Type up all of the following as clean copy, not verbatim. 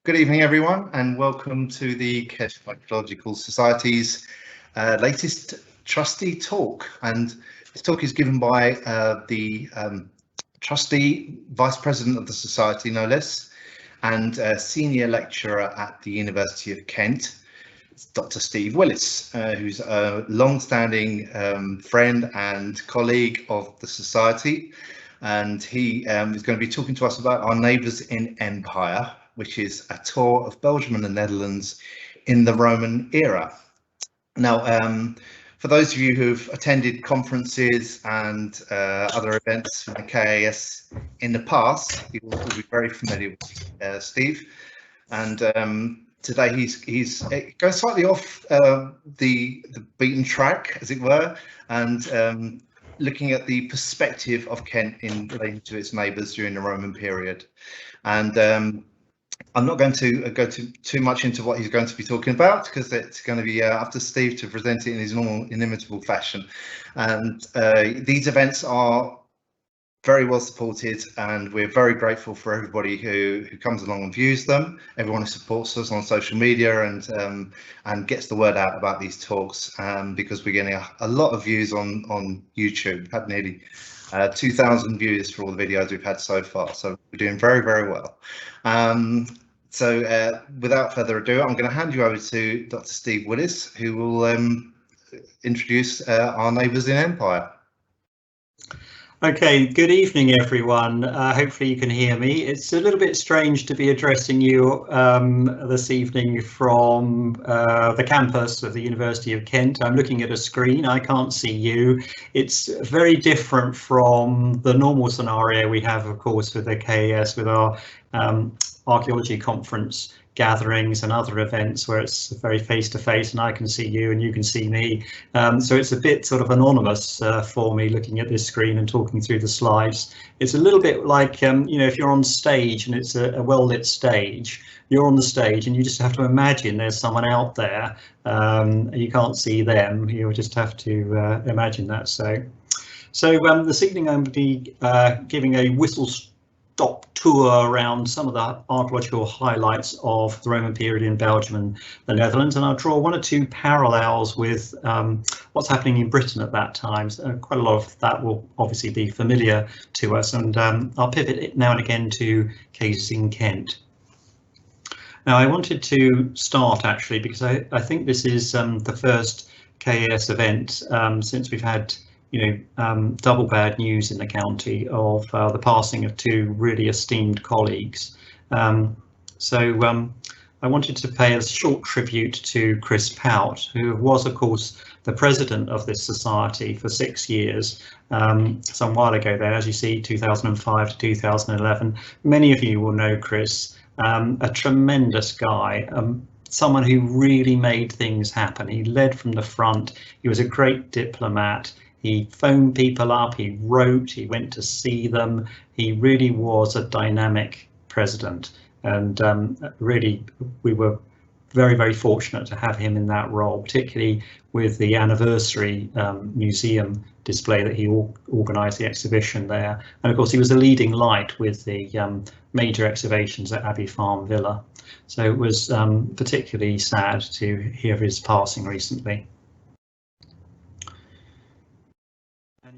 Good evening, everyone, and welcome to the Kent Archaeological Society's latest trustee talk. And this talk is given by the trustee, vice president of the society, no less, and senior lecturer at the University of Kent, Dr. Steve Willis, who's a long-standing friend and colleague of the society. And he is going to be talking to us about our neighbours in Empire, which is a tour of Belgium and the Netherlands in the Roman era. Now, for those of you who've attended conferences and other events from the KAS in the past, you will be very familiar with Steve. And today he's going slightly off the beaten track, as it were, and looking at the perspective of Kent in relation to its neighbours during the Roman period. And I'm not going to go too much into what he's going to be talking about, because it's going to be up to Steve to present it in his normal inimitable fashion. And these events are very well supported, and we're very grateful for everybody who comes along and views them, everyone who supports us on social media and gets the word out about these talks, because we're getting a lot of views on YouTube. We've had nearly 2,000 views for all the videos we've had so far, so we're doing very, very well. So without further ado, I'm going to hand you over to Dr. Steve Willis, who will introduce our neighbours in Empire. Okay, good evening, everyone. Hopefully you can hear me. It's a little bit strange to be addressing you this evening from the campus of the University of Kent. I'm looking at a screen, I can't see you. It's very different from the normal scenario we have, of course, with the KAS, with our archaeology conference gatherings and other events where it's very face-to-face and I can see you and you can see me. So it's a bit sort of anonymous for me looking at this screen and talking through the slides. It's a little bit like, you know, if you're on stage and it's a well-lit stage, you're on the stage and you just have to imagine there's someone out there. You can't see them, you just have to imagine that. So this evening I'm going to be giving a whistle-stop tour around some of the archaeological highlights of the Roman period in Belgium and the Netherlands, and I'll draw one or two parallels with what's happening in Britain at that time. So quite a lot of that will obviously be familiar to us, and I'll pivot it now and again to cases in Kent. Now, I wanted to start actually because I think this is the first KAS event since we've had double bad news in the county of the passing of two really esteemed colleagues. I wanted to pay a short tribute to Chris Pou, who was, of course, the president of this society for 6 years, some while ago there, as you see, 2005 to 2011. Many of you will know Chris, a tremendous guy. Someone who really made things happen. He led from the front. He was a great diplomat. He phoned people up, he wrote, he went to see them. He really was a dynamic president, and really we were very, very fortunate to have him in that role, particularly with the anniversary museum display that he organised the exhibition there. And of course he was a leading light with the major excavations at Abbey Farm Villa. So it was particularly sad to hear of his passing recently.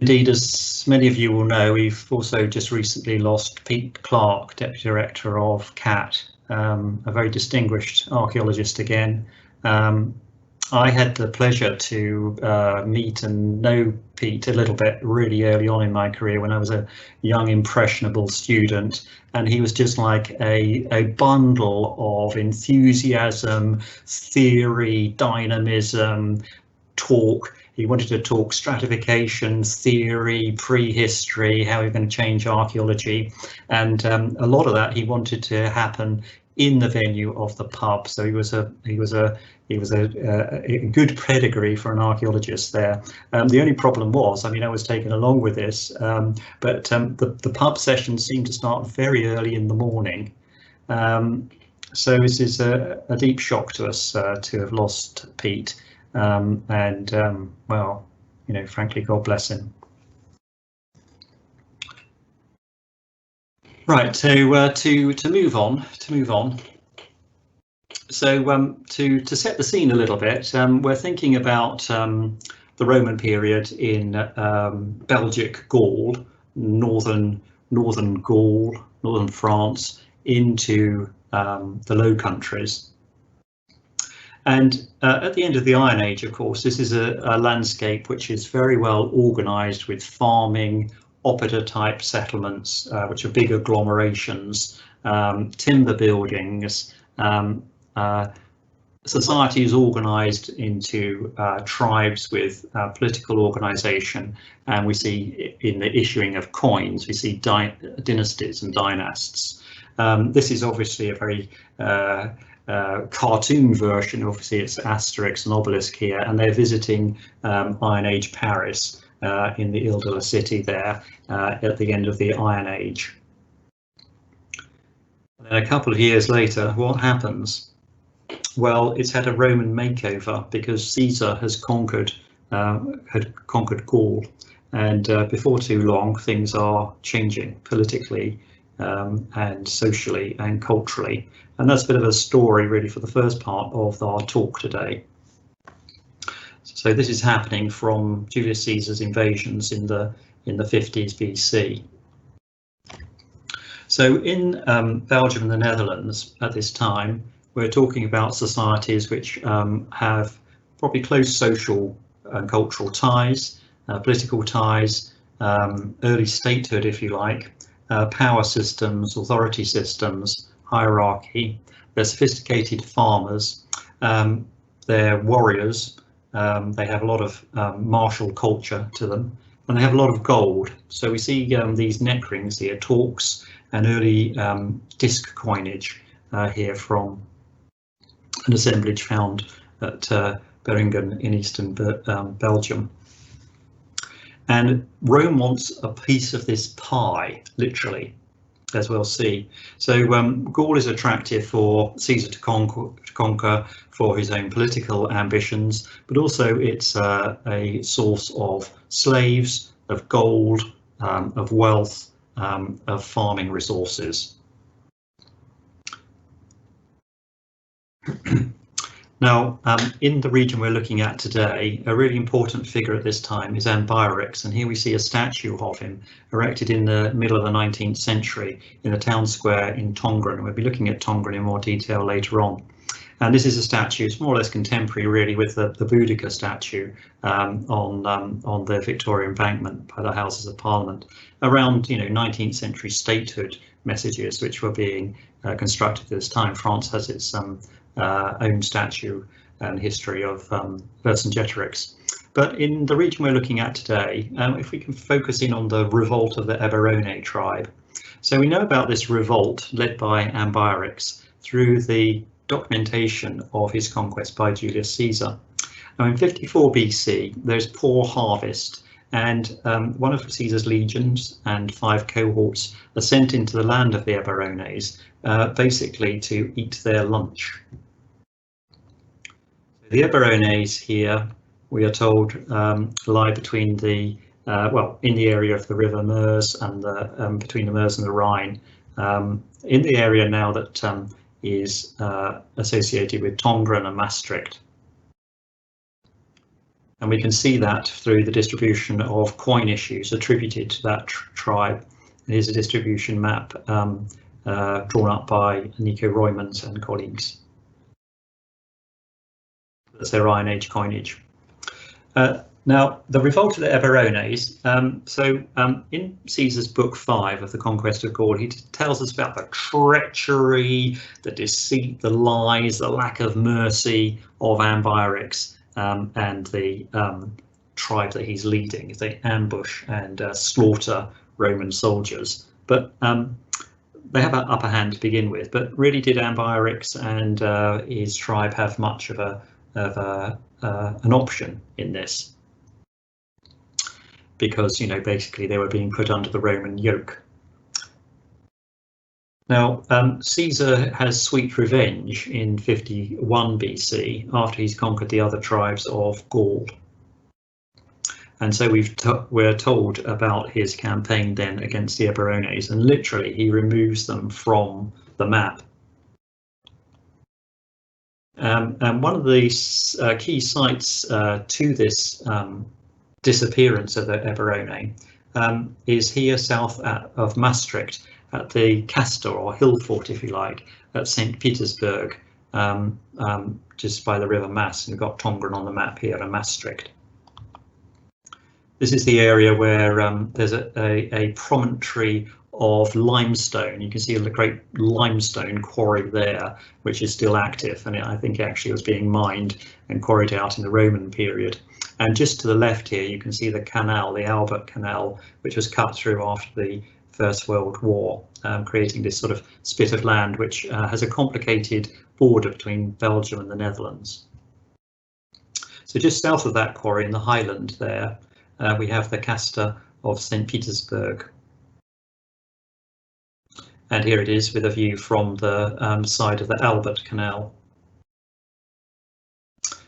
Indeed, as many of you will know, we've also just recently lost Pete Clarke, Deputy Director of CAT, a very distinguished archaeologist again. I had the pleasure to meet and know Pete a little bit really early on in my career when I was a young, impressionable student, and he was just like a bundle of enthusiasm, theory, dynamism, talk. He wanted to talk stratification, theory, prehistory, how we're going to change archaeology, and a lot of that he wanted to happen in the venue of the pub. So he was a good pedigree for an archaeologist there. The only problem was, I mean, I was taken along with this, but the pub sessions seemed to start very early in the morning. So this is a deep shock to us to have lost Pete. Well, you know, frankly, God bless him. Right, to move on. To set the scene a little bit, we're thinking about the Roman period in Belgic Gaul, northern Gaul, northern France, into the Low Countries. And at the end of the Iron Age, of course, this is a landscape which is very well organised with farming, oppida type settlements, which are big agglomerations, timber buildings. Society is organised into tribes with political organisation, and we see in the issuing of coins, we see dynasties and dynasts. This is obviously a very cartoon version. Obviously it's Asterix and Obelisk here, and they're visiting Iron Age Paris in the Ile-de-la City there at the end of the Iron Age. And then a couple of years later, what happens? Well, it's had a Roman makeover because Caesar has conquered Gaul, and before too long things are changing politically and socially and culturally, and that's a bit of a story really for the first part of our talk today. So this is happening from Julius Caesar's invasions in the 50s BC. So in Belgium and the Netherlands at this time, we're talking about societies which have probably close social and cultural ties, political ties, early statehood, if you like, power systems, authority systems, hierarchy. They're sophisticated farmers, they're warriors, they have a lot of martial culture to them, and they have a lot of gold. So we see these neck rings here, torques, and early disc coinage here from an assemblage found at Beringen in eastern Belgium. And Rome wants a piece of this pie, literally, as we'll see. So Gaul is attractive for Caesar to conquer for his own political ambitions, but also it's a source of slaves, of gold, of wealth, of farming resources. Now, in the region we're looking at today, a really important figure at this time is Ambiorix, and here we see a statue of him erected in the middle of the 19th century in the town square in Tongren. We'll be looking at Tongren in more detail later on. And this is a statue, it's more or less contemporary really with the Boudicca statue on the Victoria Embankment by the Houses of Parliament, around 19th century statehood messages which were being constructed at this time. France has its own statue and history of Vercingetorix. But in the region we're looking at today, if we can focus in on the revolt of the Eberone tribe. So we know about this revolt led by Ambiorix through the documentation of his conquest by Julius Caesar. Now in 54 BC, there's poor harvest, and one of Caesar's legions and 5 cohorts are sent into the land of the Eberones, basically to eat their lunch. The Eberones here, we are told, lie between the in the area of the river Meuse and the between the Meuse and the Rhine, in the area now that is associated with Tongren and Maastricht. And we can see that through the distribution of coin issues attributed to that tribe. Here's a distribution map drawn up by Nico Roymans and colleagues. That's their Iron Age coinage. Now, the revolt of the Eberones, in Caesar's book 5 of the Conquest of Gaul, he tells us about the treachery, the deceit, the lies, the lack of mercy of Ambiorix and the tribe that he's leading. They ambush and slaughter Roman soldiers, but they have an upper hand to begin with. But really, did Ambiorix and his tribe have much of an option in this? Because basically they were being put under the Roman yoke. Now Caesar has sweet revenge in 51 BC after he's conquered the other tribes of Gaul, and so we're told about his campaign then against the Eberones, and literally he removes them from the map. And one of the key sites to this disappearance of the Eberone is here south of Maastricht at the Castor, or hill fort if you like, at St. Petersburg, just by the river Maas. And we've got Tongren on the map here and Maastricht. This is the area where there's a promontory of limestone. You can see a great limestone quarry there, which is still active, and I think actually was being mined and quarried out in the Roman period. And just to the left here, you can see the canal, the Albert Canal, which was cut through after the First World War, creating this sort of spit of land, which has a complicated border between Belgium and the Netherlands. So just south of that quarry in the highland there, we have the Castor of St. Petersburg. And here it is with a view from the side of the Albert Canal.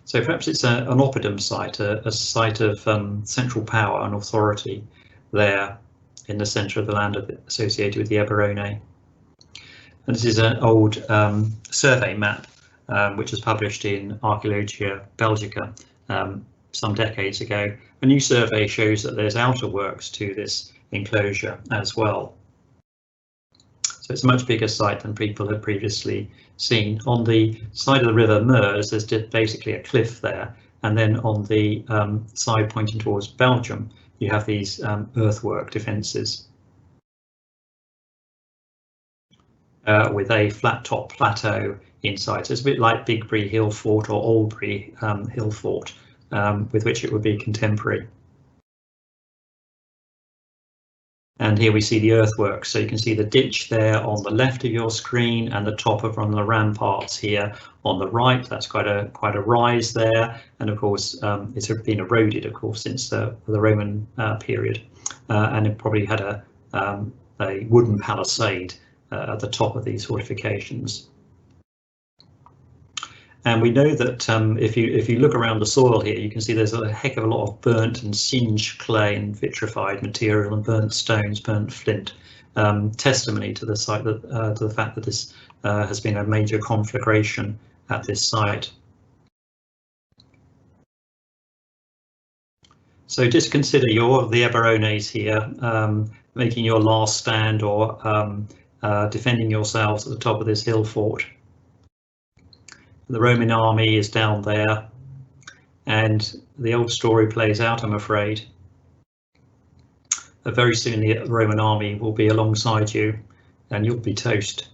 So perhaps it's an oppidum site, a site of central power and authority there in the centre of the land associated with the Eberone. And this is an old survey map which was published in Archaeology Belgica some decades ago. A new survey shows that there's outer works to this enclosure as well. So it's a much bigger site than people had previously seen. On the side of the river Meuse, there's basically a cliff there, and then on the side pointing towards Belgium, you have these earthwork defences with a flat top plateau inside. So it's a bit like Bigbury Hill Fort or Albury Hill Fort, with which it would be contemporary. And here we see the earthworks, so you can see the ditch there on the left of your screen and the top of one of the ramparts here on the right. That's quite a rise there, and of course it's been eroded, of course, since the Roman period, and it probably had a wooden palisade at the top of these fortifications. And we know that if you look around the soil here, you can see there's a heck of a lot of burnt and singed clay and vitrified material and burnt stones, burnt flint, testimony to the site that to the fact that this has been a major conflagration at this site. So just consider the Eberones here, making your last stand or defending yourselves at the top of this hill fort. The Roman army is down there, and the old story plays out, I'm afraid. Very soon the Roman army will be alongside you and you'll be toast.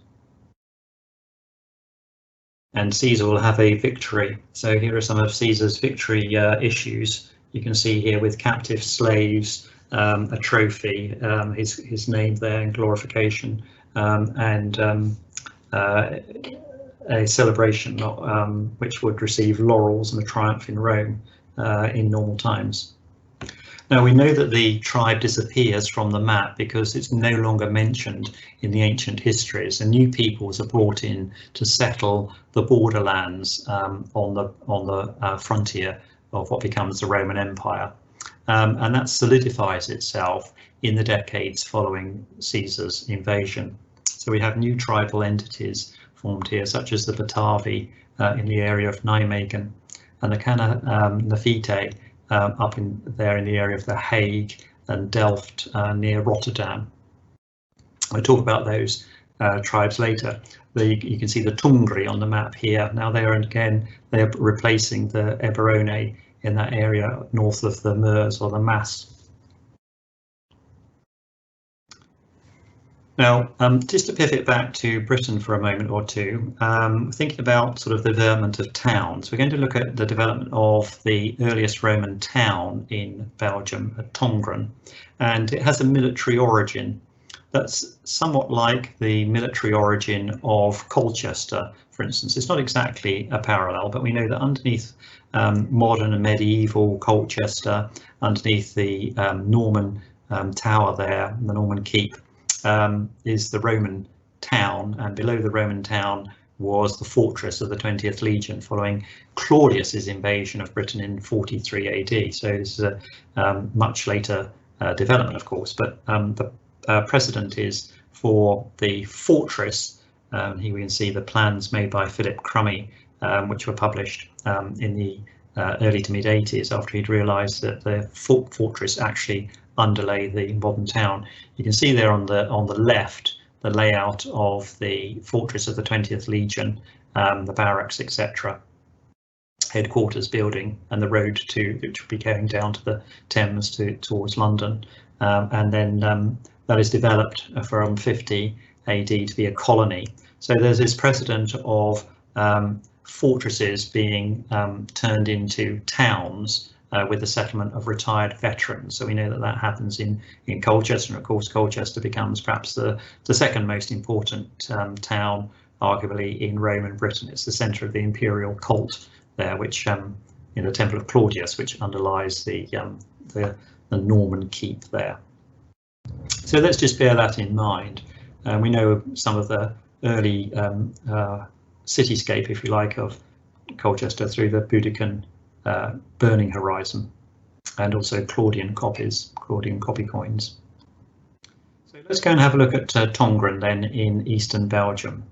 And Caesar will have a victory. So here are some of Caesar's victory issues. You can see here with captive slaves, a trophy, his name there in glorification, and a celebration which would receive laurels and a triumph in Rome in normal times. Now we know that the tribe disappears from the map because it's no longer mentioned in the ancient histories, and new peoples are brought in to settle the borderlands on the frontier of what becomes the Roman Empire, and that solidifies itself in the decades following Caesar's invasion. So we have new tribal entities formed here, such as the Batavi in the area of Nijmegen, and the Cana Nafite up in there in the area of The Hague and Delft near Rotterdam. I'll talk about those tribes later. You can see the Tongren on the map here. Now they are replacing the Eberone in that area north of the Meuse or the Maas. Now, just to pivot back to Britain for a moment or two, thinking about sort of the development of towns, we're going to look at the development of the earliest Roman town in Belgium, at Tongren, and it has a military origin that's somewhat like the military origin of Colchester, for instance. It's not exactly a parallel, but we know that underneath modern and medieval Colchester, underneath the Norman tower there, the Norman keep, is the Roman town, and below the Roman town was the fortress of the 20th Legion following Claudius's invasion of Britain in 43 AD. So this is a much later development, of course, but the precedent is for the fortress. Here we can see the plans made by Philip Crummy which were published in the early to mid 80s after he'd realised that the fortress actually underlay the modern town. You can see there on the left the layout of the fortress of the 20th Legion, the barracks, etc., headquarters building, and the road which would be going down to the Thames towards London, and then that is developed from 50 AD to be a colony. So there's this precedent of fortresses being turned into towns with the settlement of retired veterans. So we know that happens in Colchester, and of course Colchester becomes perhaps the second most important town, arguably, in Roman Britain. It's the centre of the imperial cult there, which in the Temple of Claudius, which underlies the Norman keep there. So let's just bear that in mind. We know some of the early cityscape, if you like, of Colchester through the Boudiccan burning horizon, and also Claudian copy coins. So let's go and have a look at Tongren then in eastern Belgium.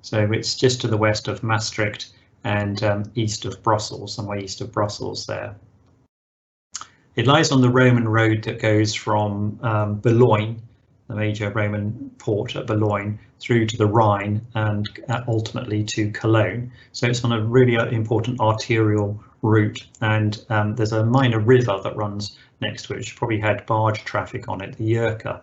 So it's just to the west of Maastricht and east of Brussels, somewhere east of Brussels there. It lies on the Roman road that goes from Boulogne, the major Roman port at Boulogne, through to the Rhine and ultimately to Cologne. So it's on a really important arterial route, and there's a minor river that runs next to it, which probably had barge traffic on it, the Yerke.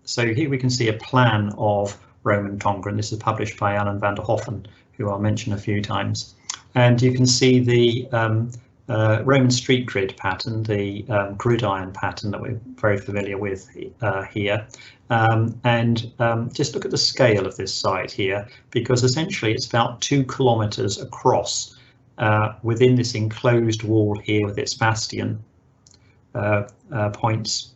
So here we can see a plan of Roman Tongren. This is published by Alan van der Hoffen, who I'll mention a few times. And you can see the Roman street grid pattern, the gridiron pattern that we're very familiar with here. Just look at the scale of this site here, because essentially it's about 2 kilometres across within this enclosed wall here with its bastion points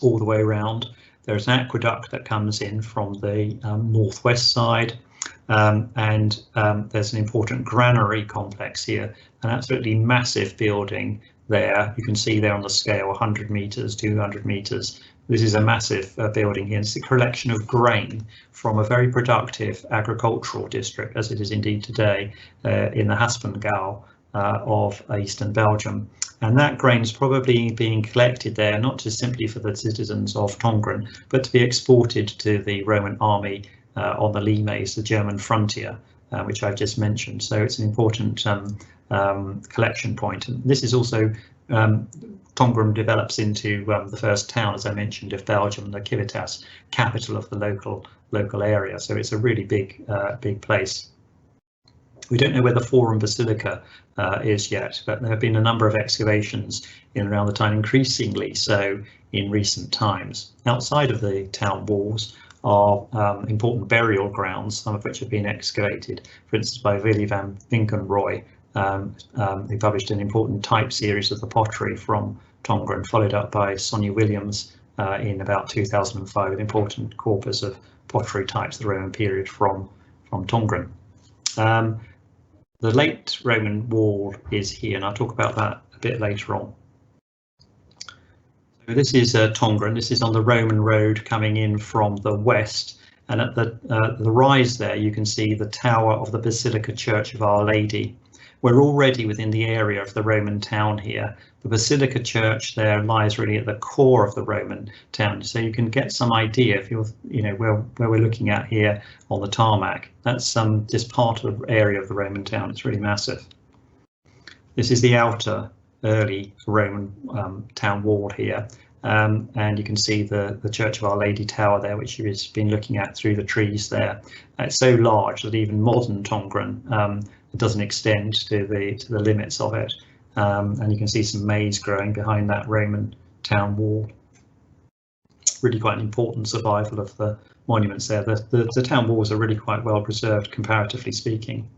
all the way around. There's an aqueduct that comes in from the northwest side, and there's an important granary complex here, an absolutely massive building there. You can see there on the scale 100 metres, 200 metres. This is a massive building here. It's a collection of grain from a very productive agricultural district, as it is indeed today, in the Haspengouw of eastern Belgium. And that grain is probably being collected there, not just simply for the citizens of Tongren, but to be exported to the Roman army on the Limes, the German frontier, which I've just mentioned. So it's an important collection point. And this is also, Tongren develops into the first town, as I mentioned, of Belgium, the Civitas, capital of the local area. So it's a really big place. We don't know where the Forum Basilica is yet, but there have been a number of excavations in and around the time, increasingly so in recent times. Outside of the town walls are important burial grounds, some of which have been excavated, for instance by Willy van Vinkenroy. They published an important type series of the pottery from Tongren, followed up by Sonia Williams in about 2005, an important corpus of pottery types of the Roman period from Tongren. The late Roman wall is here, and I'll talk about that a bit later on. So this is Tongren. This is on the Roman road coming in from the west, and at the rise there you can see the tower of the Basilica Church of Our Lady. We're already within the area of the Roman town here. The Basilica Church there lies really at the core of the Roman town, so you can get some idea if you're, where we're looking at here on the tarmac. That's just part of the area of the Roman town. It's really massive. This is the outer early Roman town wall here, and you can see the Church of Our Lady Tower there, which you've been looking at through the trees there. It's so large that even modern Tongren doesn't extend to the limits of it, and you can see some maize growing behind that Roman town wall. Really quite an important survival of the monuments there. The town walls are really quite well preserved, comparatively speaking.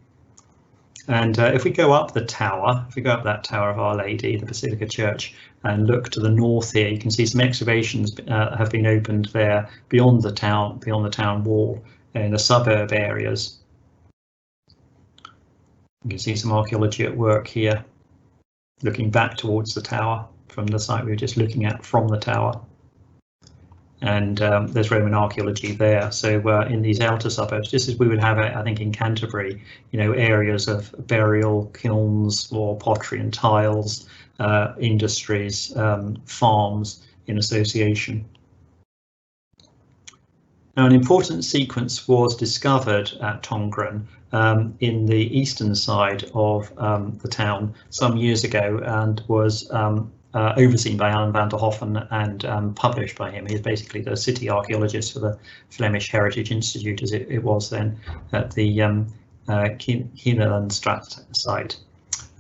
And if we go up the tower, if we go up that Tower of Our Lady, the Basilica Church, and look to the north here, you can see some excavations have been opened there beyond the town wall in the suburb areas. You can see some archaeology at work here, looking back towards the tower from the site we were just looking at from the tower. and there's Roman archaeology there. So in these outer suburbs, just as we would have it, I think in Canterbury, you know, areas of burial, kilns for pottery and tiles, industries, farms in association. Now, an important sequence was discovered at Tongren in the eastern side of the town some years ago, and was overseen by Alan van der Hoffen and published by him. He's basically the city archaeologist for the Flemish Heritage Institute, as it was then, at the Strat Site.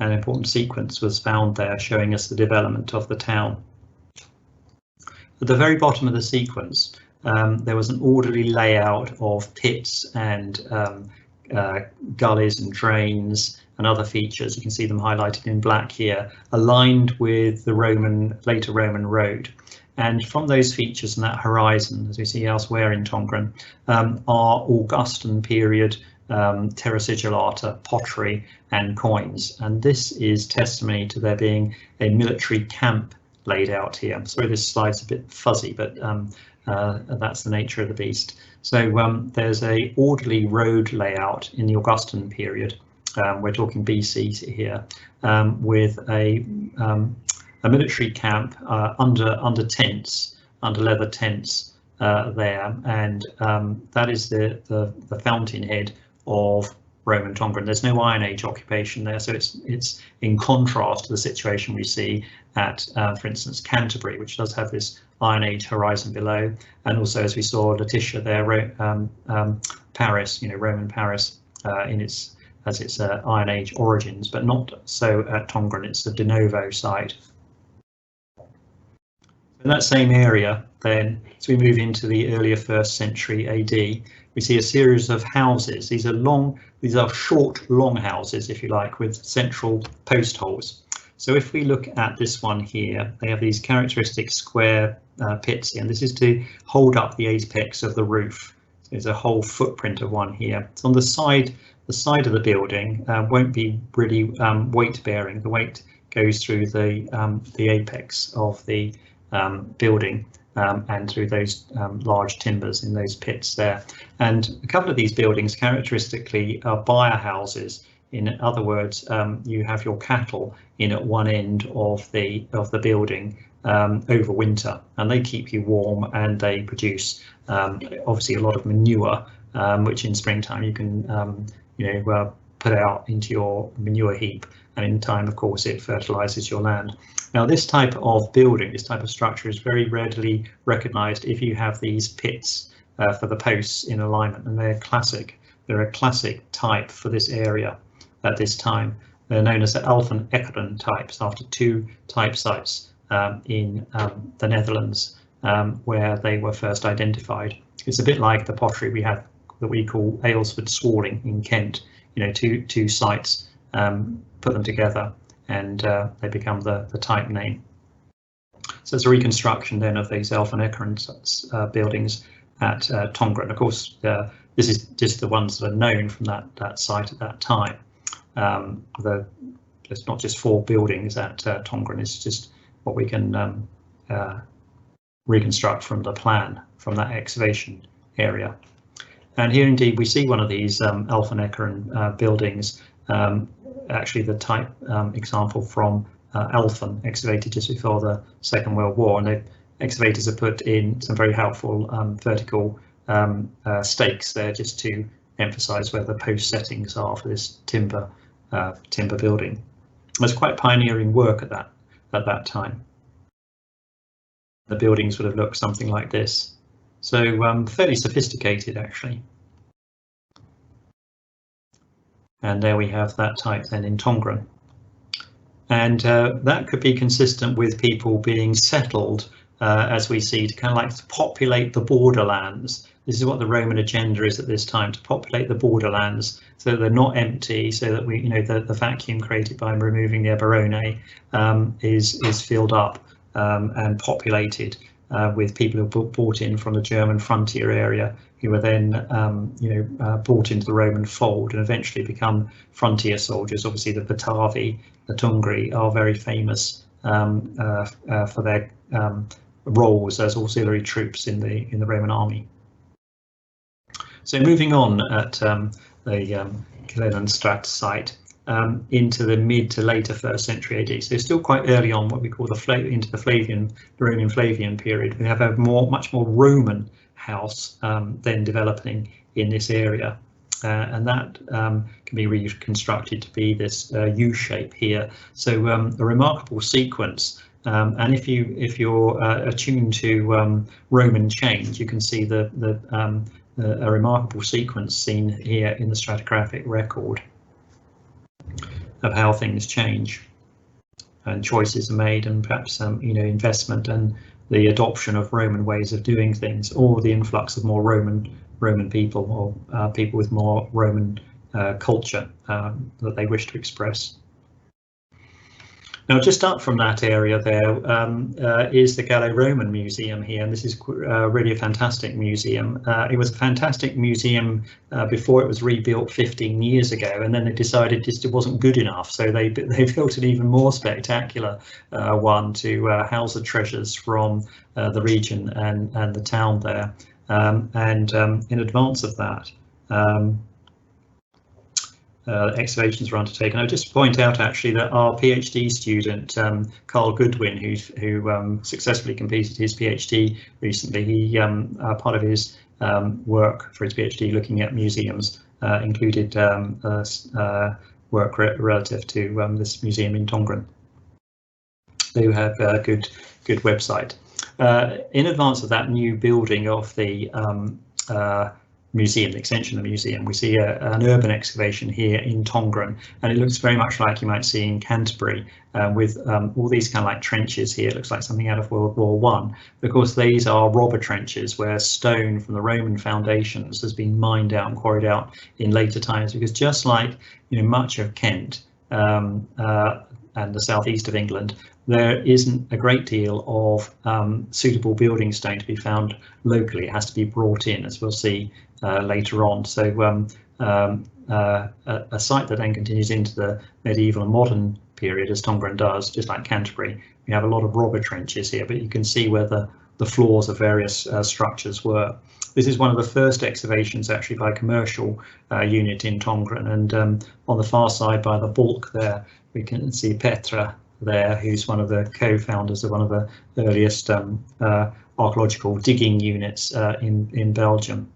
An important sequence was found there showing us the development of the town. At the very bottom of the sequence, there was an orderly layout of pits and gullies and drains and other features. You can see them highlighted in black here, aligned with the later Roman road. And from those features and that horizon, as we see elsewhere in Tongren, are Augustan period terra sigillata, pottery and coins. And this is testimony to there being a military camp laid out here. I'm sorry this slide's a bit fuzzy, but that's the nature of the beast. So there's a orderly road layout in the Augustan period. We're talking BC here, with a military camp under tents, under leather tents there, and that is the fountainhead of Roman Tongren. There's no Iron Age occupation there, so it's in contrast to the situation we see at, for instance, Canterbury, which does have this Iron Age horizon below, and also, as we saw, Letitia there, Paris, you know, Roman Paris, has its Iron Age origins, but not so at Tongren. It's a de novo site. In that same area, then, as we move into the earlier 1st century AD, we see a series of houses. These are short, long houses, if you like, with central post holes. So if we look at this one here, they have these characteristic square pits here, and this is to hold up the apex of the roof. So there's a whole footprint of one here. It's on the side of the building, won't be really weight bearing. The weight goes through the apex of the building and through those large timbers in those pits there. And a couple of these buildings characteristically are byre houses. In other words, you have your cattle in at one end of the building over winter, and they keep you warm, and they produce obviously a lot of manure, which in springtime you can put out into your manure heap, and in time, of course, it fertilizes your land. Now, this type of building, this type of structure is very readily recognized if you have these pits for the posts in alignment, and they're classic. They're a classic type for this area at this time. They're known as the Alphan Echelon types, after 2 type sites in the Netherlands where they were first identified. It's a bit like the pottery we have that we call Aylesford Swarling in Kent. You know, two sites, put them together, and they become the type name. So it's a reconstruction then of these Alphan Echelon buildings at Tongren. Of course, this is just the ones that are known from that site at that time. There's not just 4 buildings at Tongren, it's just what we can reconstruct from the plan, from that excavation area. And here indeed we see one of these Alphan Echelon buildings, actually the type example from Alphan, excavated just before the Second World War, and the excavators have put in some very helpful vertical stakes there just to emphasize where the post settings are for this timber building. It was quite pioneering work at that time. The buildings would have looked something like this. So fairly sophisticated, actually. And there we have that type then in Tongren. And that could be consistent with people being settled, as we see, to kind of like to populate the borderlands. This is what the Roman agenda is at this time, to populate the borderlands so that they're not empty, so that we, the vacuum created by removing the Eberone is filled up and populated with people who are brought in from the German frontier area, who were then brought into the Roman fold and eventually become frontier soldiers. Obviously the Batavi, the Tungri, are very famous for their roles as auxiliary troops in the Roman army. So moving on at the Echelon Strat Site into the mid to later 1st century AD, so still quite early on, what we call into the Roman Flavian period. We have a much more Roman house then developing in this area. And that can be reconstructed to be this U shape here. So a remarkable sequence. And if you're attuned to Roman change, you can see a remarkable sequence seen here in the stratigraphic record of how things change and choices are made, and perhaps investment and the adoption of Roman ways of doing things, or the influx of more Roman people, or people with more Roman culture that they wish to express. Now, just up from that area there is the Gallo-Roman Museum here, and this is really a fantastic museum. It was a fantastic museum before it was rebuilt 15 years ago, and then they decided just it wasn't good enough, so they built an even more spectacular one to house the treasures from the region and the town there. In advance of that, excavations were undertaken. I'll just point out actually that our PhD student, Carl Goodwin, who successfully completed his PhD recently, he part of his work for his PhD looking at museums included work relative to this museum in Tongren. They have a good website. In advance of that new building of the museum, the extension of the museum, we see an urban excavation here in Tongren, and it looks very much like you might see in Canterbury, with all these kind of like trenches here. It looks like something out of World War I. Of course, these are robber trenches where stone from the Roman foundations has been mined out and quarried out in later times, because just like much of Kent and the southeast of England, there isn't a great deal of suitable building stone to be found locally. It has to be brought in, as we'll see later on. So a site that then continues into the medieval and modern period, as Tongren does, just like Canterbury, we have a lot of robber trenches here, but you can see where the floors of various structures were. This is one of the first excavations actually by a commercial unit in Tongren, and on the far side by the bulk there, we can see Petra there, who's one of the co-founders of one of the earliest archaeological digging units in Belgium.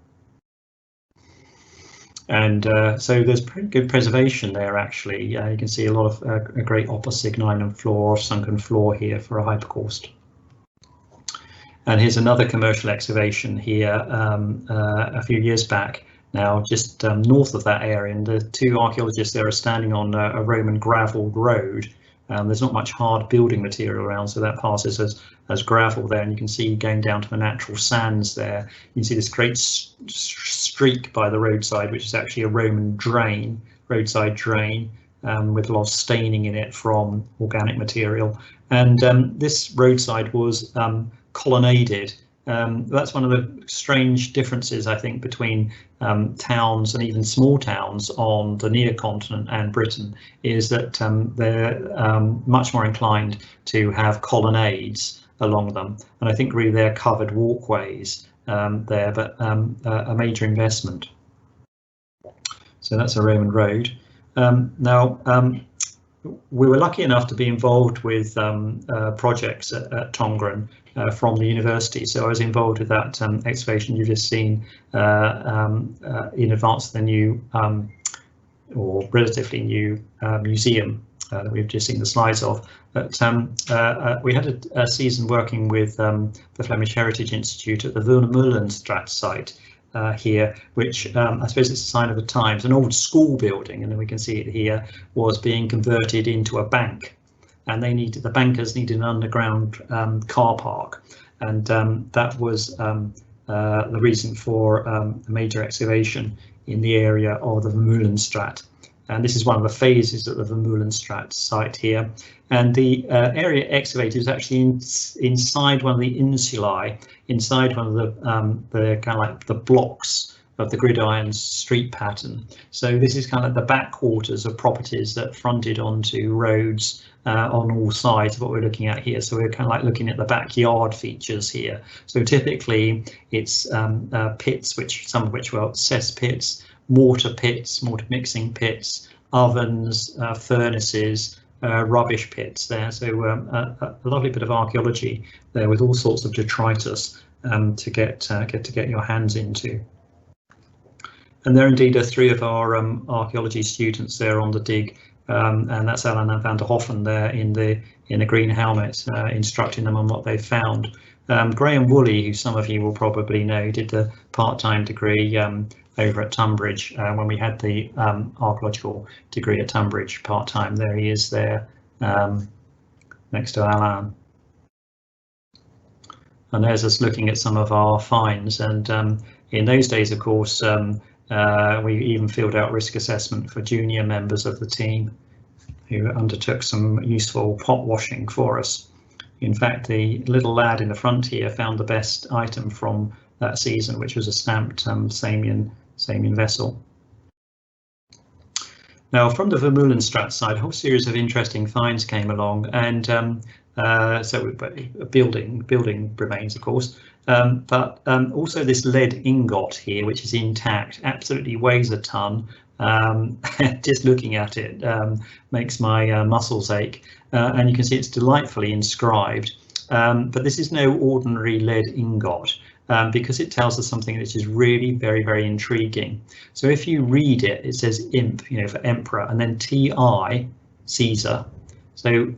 And so there's pretty good preservation there actually. You can see a lot of a great opposignum floor, sunken floor here for a hypocaust. And here's another commercial excavation here a few years back now, just north of that area, and the two archaeologists there are standing on a Roman gravelled road. There's not much hard building material around, so that passes as gravel there, and you can see going down to the natural sands there. You can see this great streak by the roadside, which is actually a Roman drain, roadside drain, with a lot of staining in it from organic material. And this roadside was colonnaded. That's one of the strange differences, I think, between towns and even small towns on the near continent and Britain, is that they're much more inclined to have colonnades along them. And I think really they're covered walkways there, but a major investment. So that's a Roman road. Now, we were lucky enough to be involved with projects at Tongren from the university. So I was involved with that excavation you've just seen in advance of the new or relatively new museum that we've just seen the slides of. But we had a season working with the Flemish Heritage Institute at the Whobloon Strat Site here, which I suppose it's a sign of the times. An old school building, and then we can see it here, was being converted into a bank, and the bankers needed an underground car park, and that was the reason for a major excavation in the area of the Whobloon Strat. And this is one of the phases of the Whobloon Strat site here. And the area excavated was actually inside one of the insulae, inside one of the kind of like the blocks of the gridiron street pattern. So this is kind of the backwaters of properties that fronted onto roads on all sides of what we're looking at here. So we're kind of like looking at the backyard features here. So typically it's pits, some of which were cess pits, mortar mixing pits, ovens, furnaces, rubbish pits there. So a lovely bit of archaeology there with all sorts of detritus to get your hands into. And there indeed are three of our archaeology students there on the dig, and that's Alan and Van der Hoffen there in a green helmet, instructing them on what they found. Graham Woolley, who some of you will probably know, did the part-time degree over at Tunbridge when we had the archaeological degree at Tunbridge part-time. There he is there next to Alan. And there's us looking at some of our finds, and in those days, of course, we even filled out risk assessment for junior members of the team who undertook some useful pot washing for us. In fact, the little lad in the front here found the best item from that season, which was a stamped Samian vessel. Now, from the Whobloon Strat side, a whole series of interesting finds came along, and so building remains, of course, but also this lead ingot here, which is intact, absolutely weighs a ton. Just looking at it makes my muscles ache, and you can see it's delightfully inscribed. But this is no ordinary lead ingot, because it tells us something which is really very, very intriguing. So if you read it, it says imp, for emperor, and then TI, Caesar. So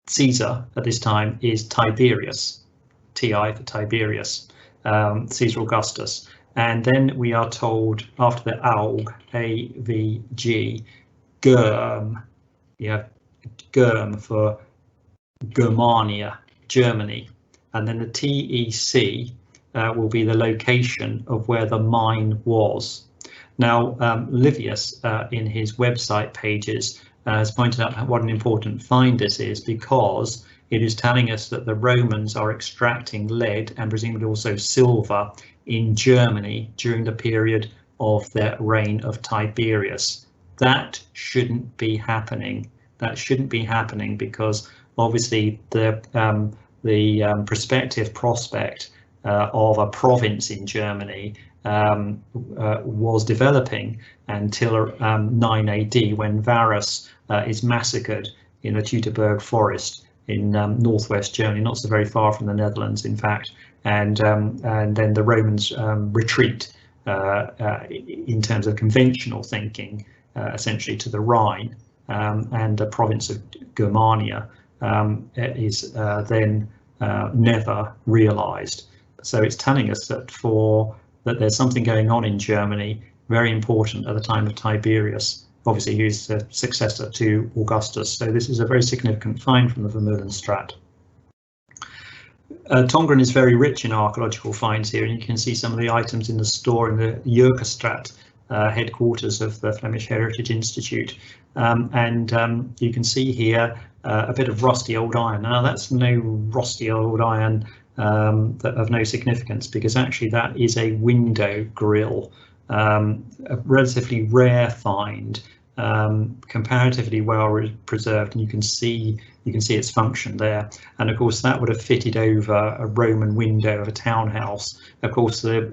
Caesar at this time is Tiberius, TI for Tiberius, Caesar Augustus. And then we are told after the AUG, AVG, Germ, you have Germ for Germania, Germany. And then the TEC will be the location of where the mine was. Now, Livius in his website pages has pointed out what an important find this is, because it is telling us that the Romans are extracting lead and presumably also silver in Germany during the period of their reign of Tiberius. That shouldn't be happening. That shouldn't be happening because obviously the prospect of a province in Germany was developing until 9 AD, when Varus is massacred in the Teutoburg forest in northwest Germany, not so very far from the Netherlands, in fact, and then the Romans retreat in terms of conventional thinking, essentially to the Rhine, and the province of Germania is then never realised. So it's telling us that there's something going on in Germany very important at the time of Tiberius, obviously who's the successor to Augustus. So this is a very significant find from the Whobloon Strat. Tongren is very rich in archaeological finds here, and you can see some of the items in the store in the Jurkenstraat headquarters of the Flemish Heritage Institute. And you can see here a bit of rusty old iron. Now that's no rusty old iron of no significance, because actually that is a window grill, a relatively rare find, comparatively well preserved, and you can see its function there. And of course that would have fitted over a Roman window of a townhouse. Of course the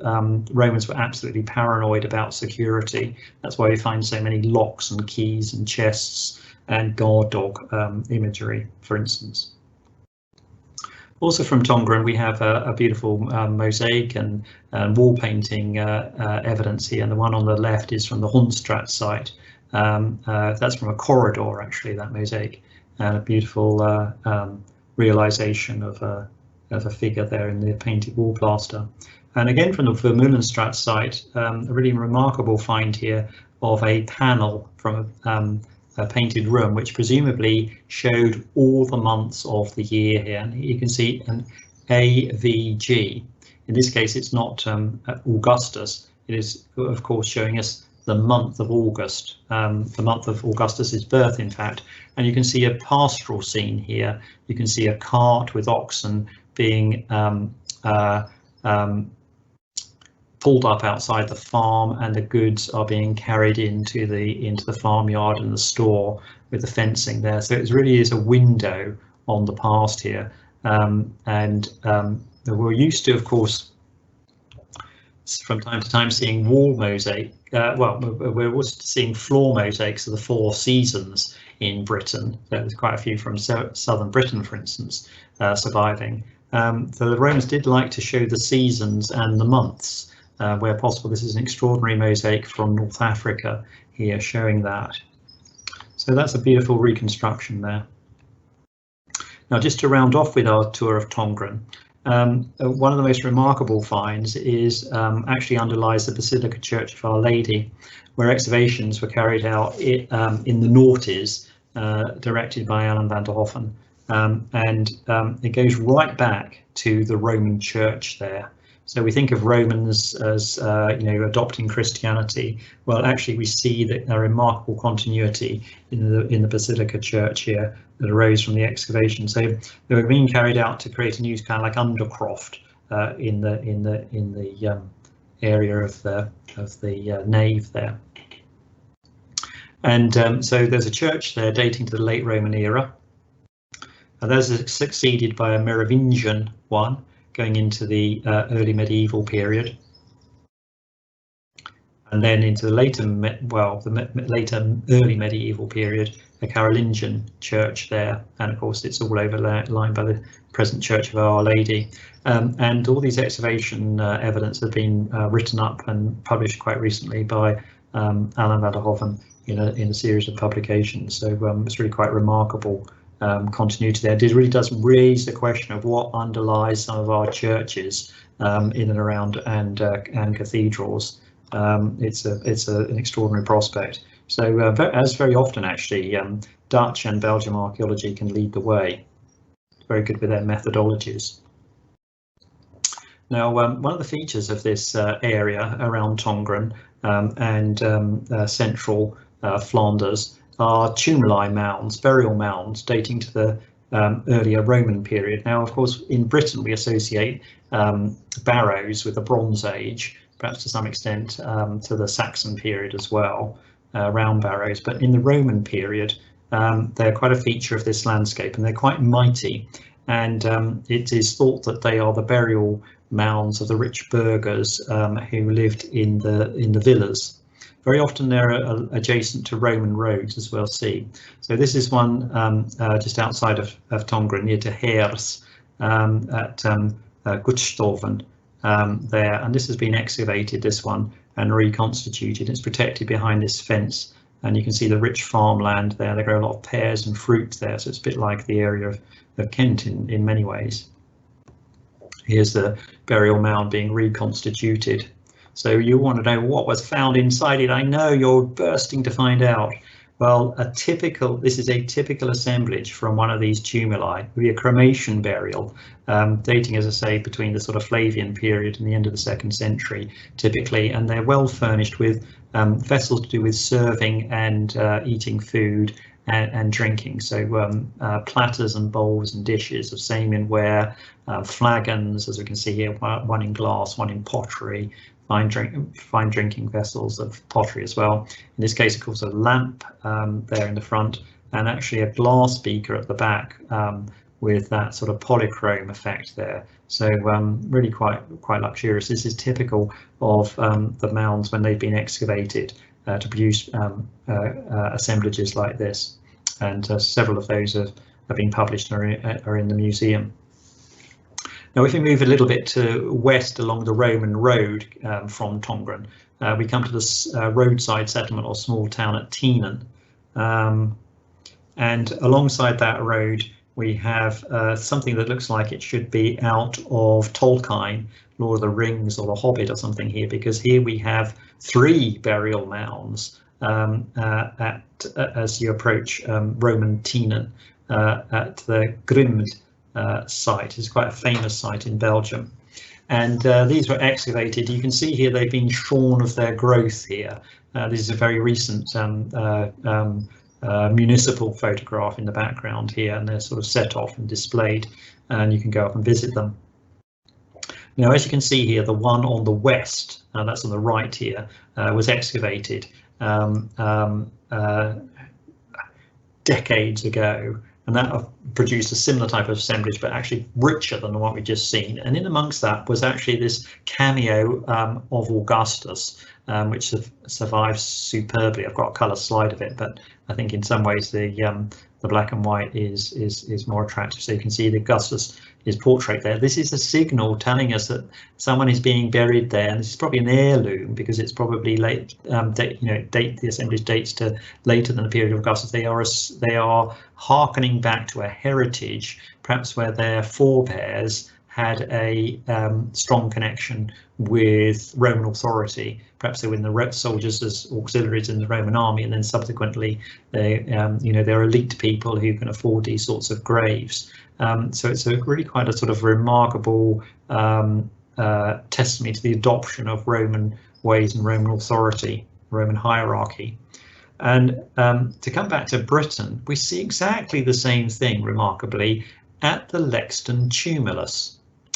Romans were absolutely paranoid about security. That's why we find so many locks and keys and chests and guard dog imagery, for instance. Also from Tongren, we have a beautiful mosaic and wall painting evidence here, and the one on the left is from the Strat Site. That's from a corridor, actually, that mosaic, and a beautiful realisation of a figure there in the painted wall plaster. And again from the Whobloon Strat Site, a really remarkable find here of a panel from a painted room, which presumably showed all the months of the year here. And you can see an AVG. In this case, it's not Augustus. It is, of course, showing us the month of August, the month of Augustus's birth, in fact. And you can see a pastoral scene here. You can see a cart with oxen being pulled up outside the farm, and the goods are being carried into the farmyard and the store with the fencing there. So it really is a window on the past here, we're used to, of course, from time to time seeing wall mosaic. We're also seeing floor mosaics of the 4 seasons in Britain. There's quite a few from southern Britain, for instance, surviving. So the Romans did like to show the seasons and the months where possible. This is an extraordinary mosaic from North Africa here showing that. So that's a beautiful reconstruction there. Now, just to round off with our tour of Tongren, one of the most remarkable finds is actually underlies the Basilica Church of Our Lady, where excavations were carried out in the noughties, directed by Alan van der Hoffen, it goes right back to the Roman Church there. So we think of Romans as adopting Christianity. Well, actually, we see that a remarkable continuity in the Basilica Church here that arose from the excavation. So they were being carried out to create a new kind of like undercroft in the area of the nave there. And so there's a church there dating to the late Roman era. Those succeeded by a Merovingian one going into the early medieval period, and then into the later early medieval period, a Carolingian church there, and of course it's all overlined by the present Church of Our Lady. And all these excavation evidence have been written up and published quite recently by Alan van der Hoffen in a series of publications. So it's really quite remarkable continuity there. It really does raise the question of what underlies some of our churches in and around and cathedrals. It's an extraordinary prospect. So as very often actually, Dutch and Belgian archaeology can lead the way. Very good with their methodologies. Now, one of the features of this area around Tongren and central Flanders are tumuli mounds, burial mounds dating to the earlier Roman period. Now, of course, in Britain we associate barrows with the Bronze Age, perhaps to some extent to the Saxon period as well, round barrows. But in the Roman period, they're quite a feature of this landscape, and they're quite mighty. And it is thought that they are the burial mounds of the rich burghers who lived in the villas. Very often they're adjacent to Roman roads, as we'll see. So this is one just outside of Tongren, near to Heers, at Gutstoven there, and this has been excavated, this one, and reconstituted. It's protected behind this fence, and you can see the rich farmland there. They grow a lot of pears and fruit there, so it's a bit like the area of Kent in many ways. Here's the burial mound being reconstituted. So you want to know what was found inside it. I know you're bursting to find out. Well, this is a typical assemblage from one of these tumuli. It would be a cremation burial, dating, as I say, between the sort of Flavian period and the end of the 2nd century, typically, and they're well furnished with vessels to do with serving and eating food and drinking. So platters and bowls and dishes of same in ware, flagons, as we can see here, one in glass, one in pottery, fine drinking vessels of pottery as well. In this case, of course, a lamp there in the front, and actually a glass beaker at the back with that sort of polychrome effect there. So really quite luxurious. This is typical of the mounds when they've been excavated to produce assemblages like this, and several of those have been published and are in the museum. Now, if we move a little bit to west along the Roman road from Tongren, we come to this roadside settlement or small town at Tienen. And alongside that road, we have something that looks like it should be out of Tolkien, Lord of the Rings or The Hobbit or something here, because here we have 3 burial mounds as you approach Roman Tienen at the Grimd site. It's quite a famous site in Belgium, and these were excavated. You can see here they've been shorn of their growth here. This is a very recent municipal photograph in the background here, and they're sort of set off and displayed, and you can go up and visit them. Now, as you can see here, the one on the west, that's on the right here, was excavated decades ago, and that produced a similar type of assemblage, but actually richer than what we've just seen. And in amongst that was actually this cameo of Augustus, which survives superbly. I've got a colour slide of it, but I think in some ways the black and white is more attractive. So you can see the Augustus is portrait there. This is a signal telling us that someone is being buried there, and this is probably an heirloom because it's probably late. The assemblage dates to later than the period of Augustus. They are harkening back to a heritage, perhaps where their forebears had a strong connection with Roman authority. Perhaps they were in the soldiers as auxiliaries in the Roman army, and then subsequently they're elite people who can afford these sorts of graves. So it's really quite a sort of remarkable testimony to the adoption of Roman ways and Roman authority, Roman hierarchy. And to come back to Britain, we see exactly the same thing, remarkably, at the Lexton tumulus.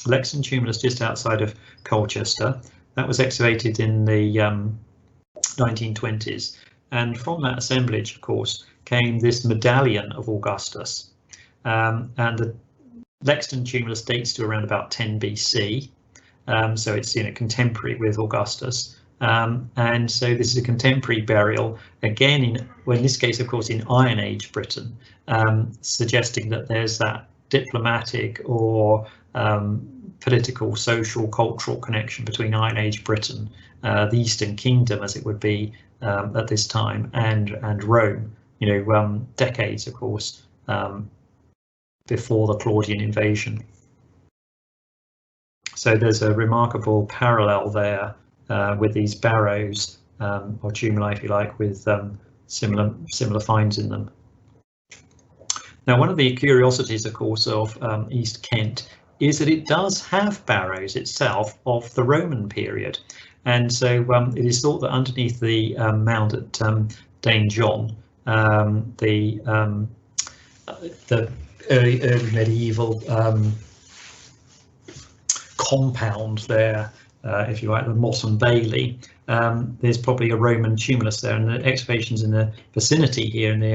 Lexton tumulus just outside of Colchester. That was excavated in the 1920s, and from that assemblage, of course, came this medallion of Augustus, and the Lexton tumulus dates to around about 10 BC, so it's contemporary with Augustus, and so this is a contemporary burial, again in this case, of course, in Iron Age Britain, suggesting that there's that diplomatic or political, social, cultural connection between Iron Age Britain, the Eastern Kingdom as it would be at this time, and Rome, decades, of course, before the Claudian invasion. So there's a remarkable parallel there with these barrows, or tumuli, if you like, with similar finds in them. Now, one of the curiosities, of course, of East Kent is that it does have barrows itself of the Roman period, and so it is thought that underneath the mound at Dane John, the early medieval compound there, if you like, the Motte and Bailey, there's probably a Roman tumulus there, and the excavations in the vicinity here in the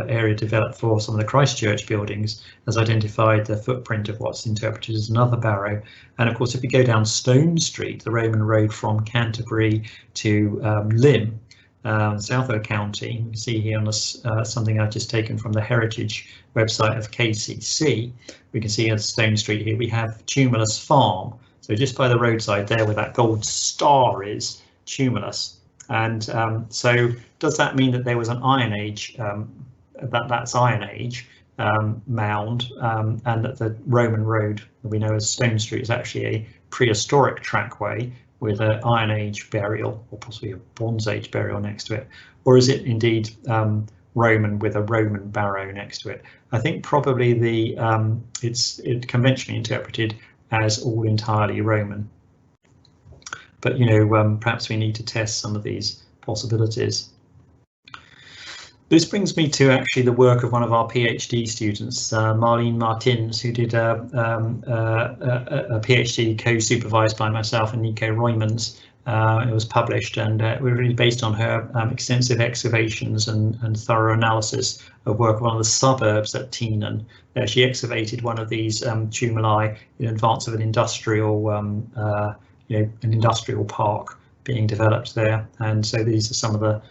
area developed for some of the Christchurch buildings has identified the footprint of what's interpreted as another barrow. And of course, if you go down Stone Street, the Roman road from Canterbury to Lymm, Southwark County, you can see here on this, something I've just taken from the heritage website of KCC. We can see on Stone Street here we have Tumulus Farm. So just by the roadside there where that gold star is, Tumulus. And so does that mean that there was an Iron Age, that's Iron Age mound, and that the Roman road that we know as Stone Street is actually a prehistoric trackway with an Iron Age burial, or possibly a Bronze Age burial next to it? Or is it indeed Roman with a Roman barrow next to it? I think probably it's conventionally interpreted as all entirely Roman. But perhaps we need to test some of these possibilities. This brings me to actually the work of one of our PhD students, Marlene Martins, who did a PhD co-supervised by myself and Nico Roymans. It was published, and we're really based on her extensive excavations and thorough analysis of work of one of the suburbs at Teenan. She excavated one of these tumuli in advance of an industrial an industrial park being developed there, and so these are some of the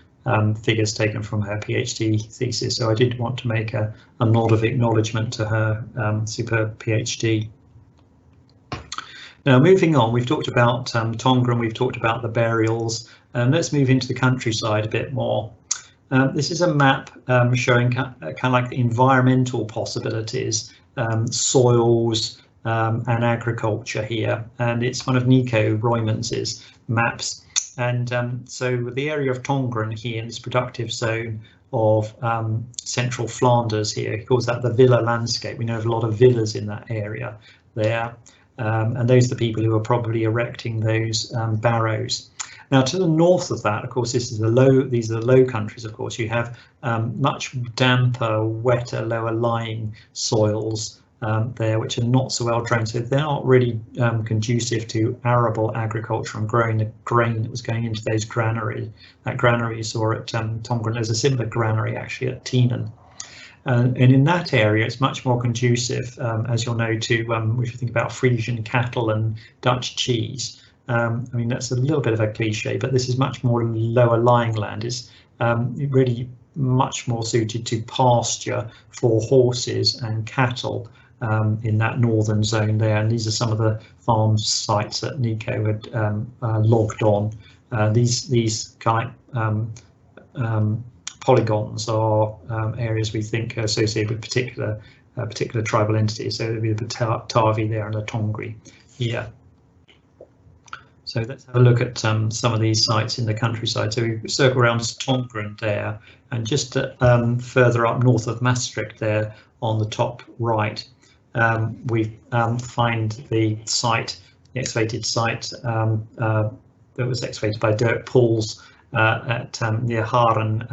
figures taken from her PhD thesis. So I did want to make a nod of acknowledgement to her superb PhD. Now, moving on, we've talked about Tongren, we've talked about the burials, and let's move into the countryside a bit more. This is a map showing kind of like the environmental possibilities, soils, and agriculture here, and it's one of Nico Roymans's maps. And so the area of Tongren here in this productive zone of central Flanders here, he calls that the villa landscape. We know of a lot of villas in that area there, and those are the people who are probably erecting those barrows. Now, to the north of that, of course, these are the low countries. Of course, you have much damper, wetter, lower lying soils there, which are not so well drained, so they're not really conducive to arable agriculture and growing the grain that was going into those granaries. That granary you saw at Tongren, there's a similar granary actually at Tienen. And in that area, it's much more conducive, as you'll know, to if you think about Frisian cattle and Dutch cheese. I mean, that's a little bit of a cliche, but this is much more lower lying land. It's really much more suited to pasture for horses and cattle in that northern zone there. And these are some of the farm sites that Nico had logged on. These kind of polygons are areas we think are associated with particular tribal entities. So there'd be the Batavi there and the Tongri here. So let's have a look at some of these sites in the countryside. So we circle around Tongren there, and just further up north of Maastricht there on the top right, we find the site, the excavated site that was excavated by Dirk Pauls at near Haren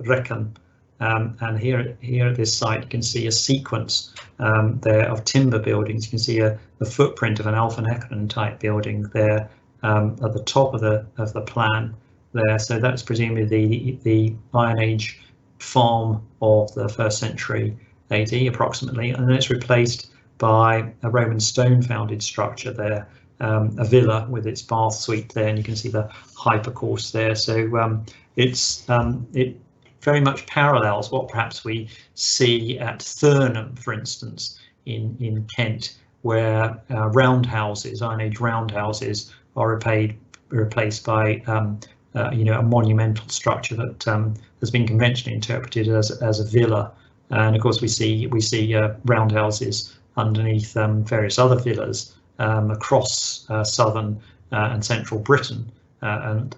Rekken. And here at this site you can see a sequence there of timber buildings. You can see the footprint of an Alphan Echelon type building there at the top of the plan there. So that's presumably the Iron Age farm of the 1st century AD approximately, and then it's replaced by a Roman stone founded structure there, a villa with its bath suite there, and you can see the hypercourse there. So it very much parallels what perhaps we see at Thurnham, for instance, in Kent, where roundhouses, Iron Age roundhouses, are replaced by a monumental structure that has been conventionally interpreted as a villa. And of course we see roundhouses underneath various other villas across southern and central Britain, and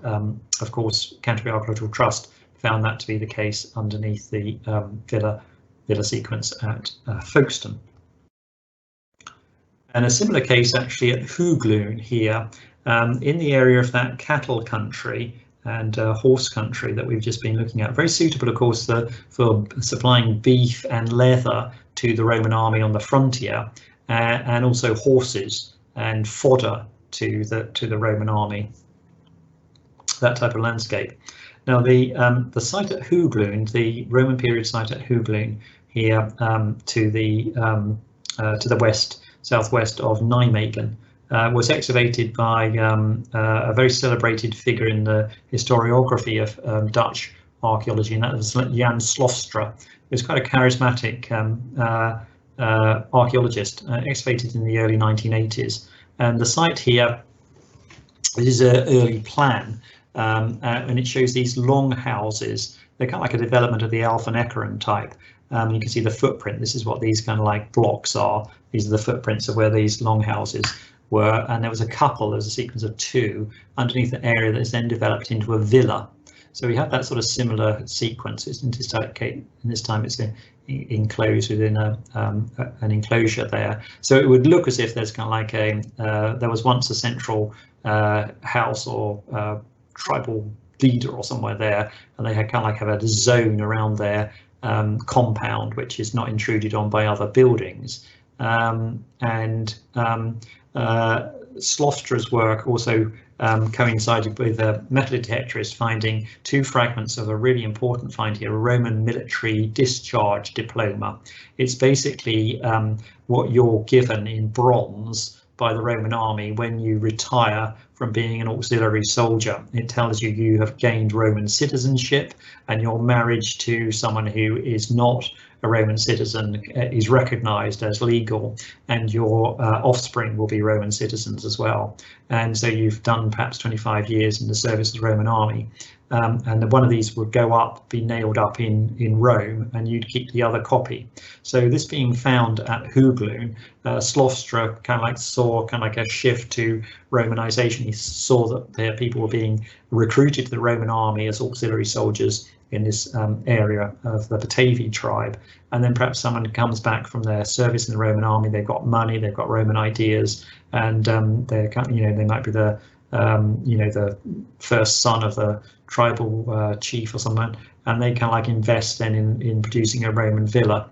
of course Canterbury Archaeological Trust found that to be the case underneath the villa sequence at Folkestone. And a similar case actually at Whobloon here, in the area of that cattle country and horse country that we've just been looking at. Very suitable, of course, for supplying beef and leather to the Roman army on the frontier, and also horses and fodder to the Roman army. That type of landscape. Now the site at Whobloon, the Roman period site at Whobloon here to the west, southwest of Nijmegen, was excavated by a very celebrated figure in the historiography of Dutch archaeology, and that was Jan Slofstra. He was quite a charismatic archaeologist, excavated in the early 1980s. And the site here, this is an early plan, and it shows these long houses. They're kind of like a development of the Alphan Echelon type. You can see the footprint. This is what these kind of like blocks are. These are the footprints of where these long houses were, and there was a sequence of 2 underneath the area that is then developed into a villa. So we have that sort of similar sequence. In this time it's enclosed within an enclosure there. So it would look as if there's kind of like there was once a central house or tribal leader or somewhere there, and they had kind of like have a zone around their compound which is not intruded on by other buildings. Slofstra's work also coincided with a metal detectorist finding 2 fragments of a really important find here, a Roman military discharge diploma. It's basically what you're given in bronze by the Roman army when you retire from being an auxiliary soldier. It tells you have gained Roman citizenship, and your marriage to someone who is not a Roman citizen is recognised as legal, and your offspring will be Roman citizens as well. And so you've done perhaps 25 years in the service of the Roman army, and one of these would go up, be nailed up in Rome, and you'd keep the other copy. So this being found at Whobloon, Slofstra kind of like saw kind of like a shift to Romanization. He saw that their people were being recruited to the Roman army as auxiliary soldiers in this area of the Batavi tribe, and then perhaps someone comes back from their service in the Roman army. They've got money, they've got Roman ideas, and they're they might be the the first son of the tribal chief or someone, and they kind of like invest then in producing a Roman villa.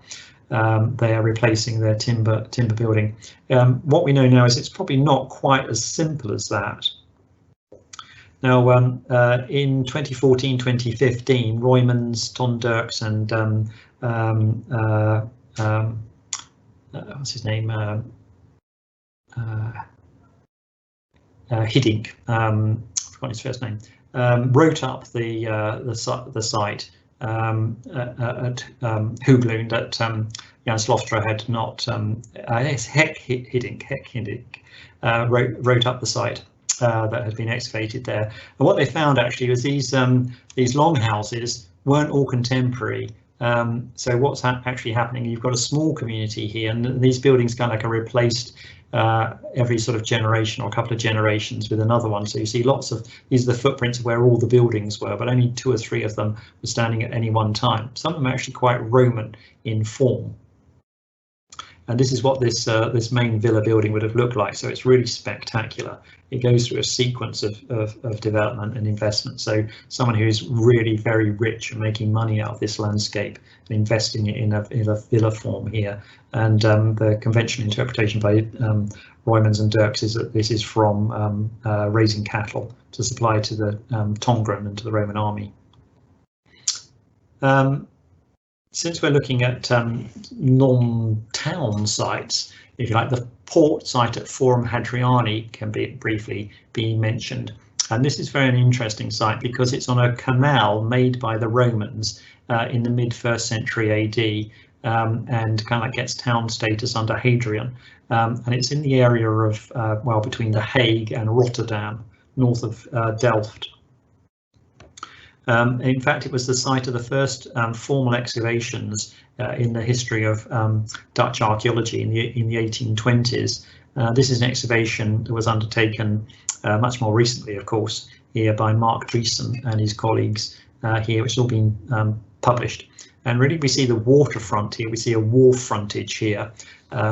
they are replacing their timber building. What we know now is it's probably not quite as simple as that. Now, in 2014-2015, Roymans, Ton Dirks, and what's his name? Hiddink, I forgot his first name, wrote up the site at Whobloon that Jan Slofstra had not. Yes, Hiddink wrote up the site that had been excavated there. And what they found actually was these longhouses weren't all contemporary. So what's actually happening? You've got a small community here, and these buildings kind of like are replaced every sort of generation or a couple of generations with another one. So you see lots of, these are the footprints of where all the buildings were, but only 2 or 3 of them were standing at any one time. Some of them are actually quite Roman in form. And this is what this main villa building would have looked like. So it's really spectacular. It goes through a sequence of development and investment. So someone who is really very rich and making money out of this landscape and investing it in a villa form here. And the conventional interpretation by Roymans and Dirks is that this is from raising cattle to supply to the Tongren and to the Roman army. Since we're looking at non-town sites, if you like, the port site at Forum Hatriani can briefly be mentioned. And this is very an interesting site because it's on a canal made by the Romans in the mid-1st century AD, and kind of like gets town status under Hadrian. And it's in the area of, well, between The Hague and Rotterdam, north of Delft. In fact, it was the site of the first formal excavations in the history of Dutch archaeology in the 1820s. This is an excavation that was undertaken much more recently, of course, here by Mark Driessen and his colleagues here, which has all been published. And really, we see the waterfront here. We see a wharf frontage here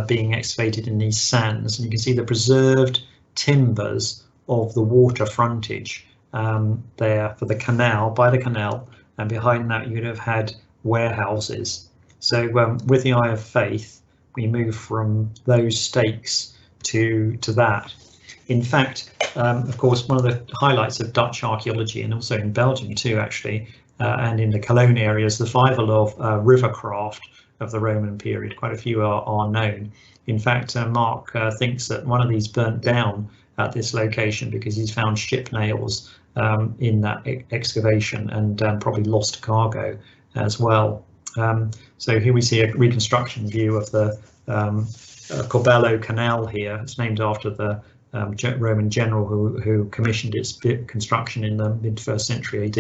being excavated in these sands, and you can see the preserved timbers of the water frontage. There for the canal, by the canal, and behind that you'd have had warehouses. So with the eye of faith, we move from those stakes to that. In fact, of course, one of the highlights of Dutch archaeology, and also in Belgium too, actually, and in the Cologne areas, the survival of rivercraft of the Roman period. Quite a few are known. In fact, Mark thinks that one of these burnt down at this location because he's found ship nails in that excavation and probably lost cargo as well. So here we see a reconstruction view of the Corbello Canal here. It's named after the Roman general who commissioned its construction in the mid-1st century AD.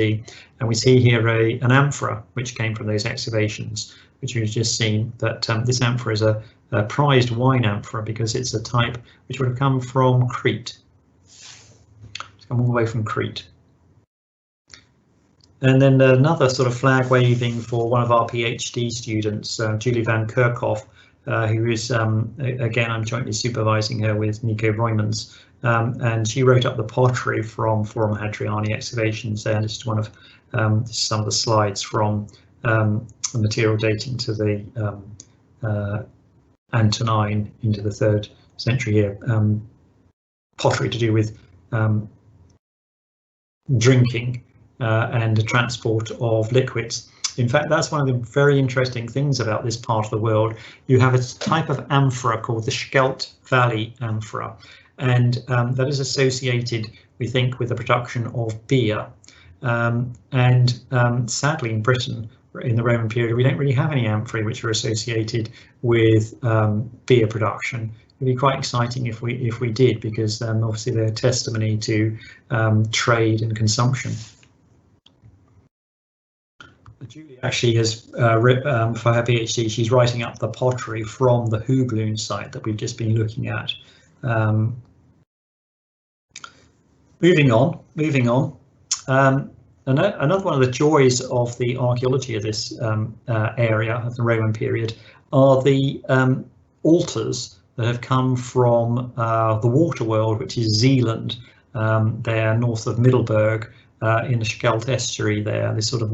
And we see here an amphora which came from those excavations, which we've just seen, that this amphora is a prized wine amphora because it's a type which would have come from Crete. It's come all the way from Crete. And then another sort of flag waving for one of our PhD students, Julie van Kerkhoff, who is, again, I'm jointly supervising her with Nico Roymans, and she wrote up the pottery from Forum Hadriani excavations there. And this is one of some of the slides from the material dating to the Antonine into the 3rd century here. Pottery to do with drinking and the transport of liquids. In fact, that's one of the very interesting things about this part of the world. You have a type of amphora called the Scheldt Valley amphora, and that is associated, we think, with the production of beer. Sadly, in Britain, in the Roman period, we don't really have any amphorae which are associated with beer production. It'd be quite exciting if we did, because obviously they're testimony to trade and consumption. Julie actually has, for her PhD, she's writing up the pottery from the Whobloon site that we've just been looking at. Moving on. Another one of the joys of the archaeology of this area of the Roman period are the altars that have come from the water world, which is Zealand, there north of Middelburg, in the Scheldt estuary there, this sort of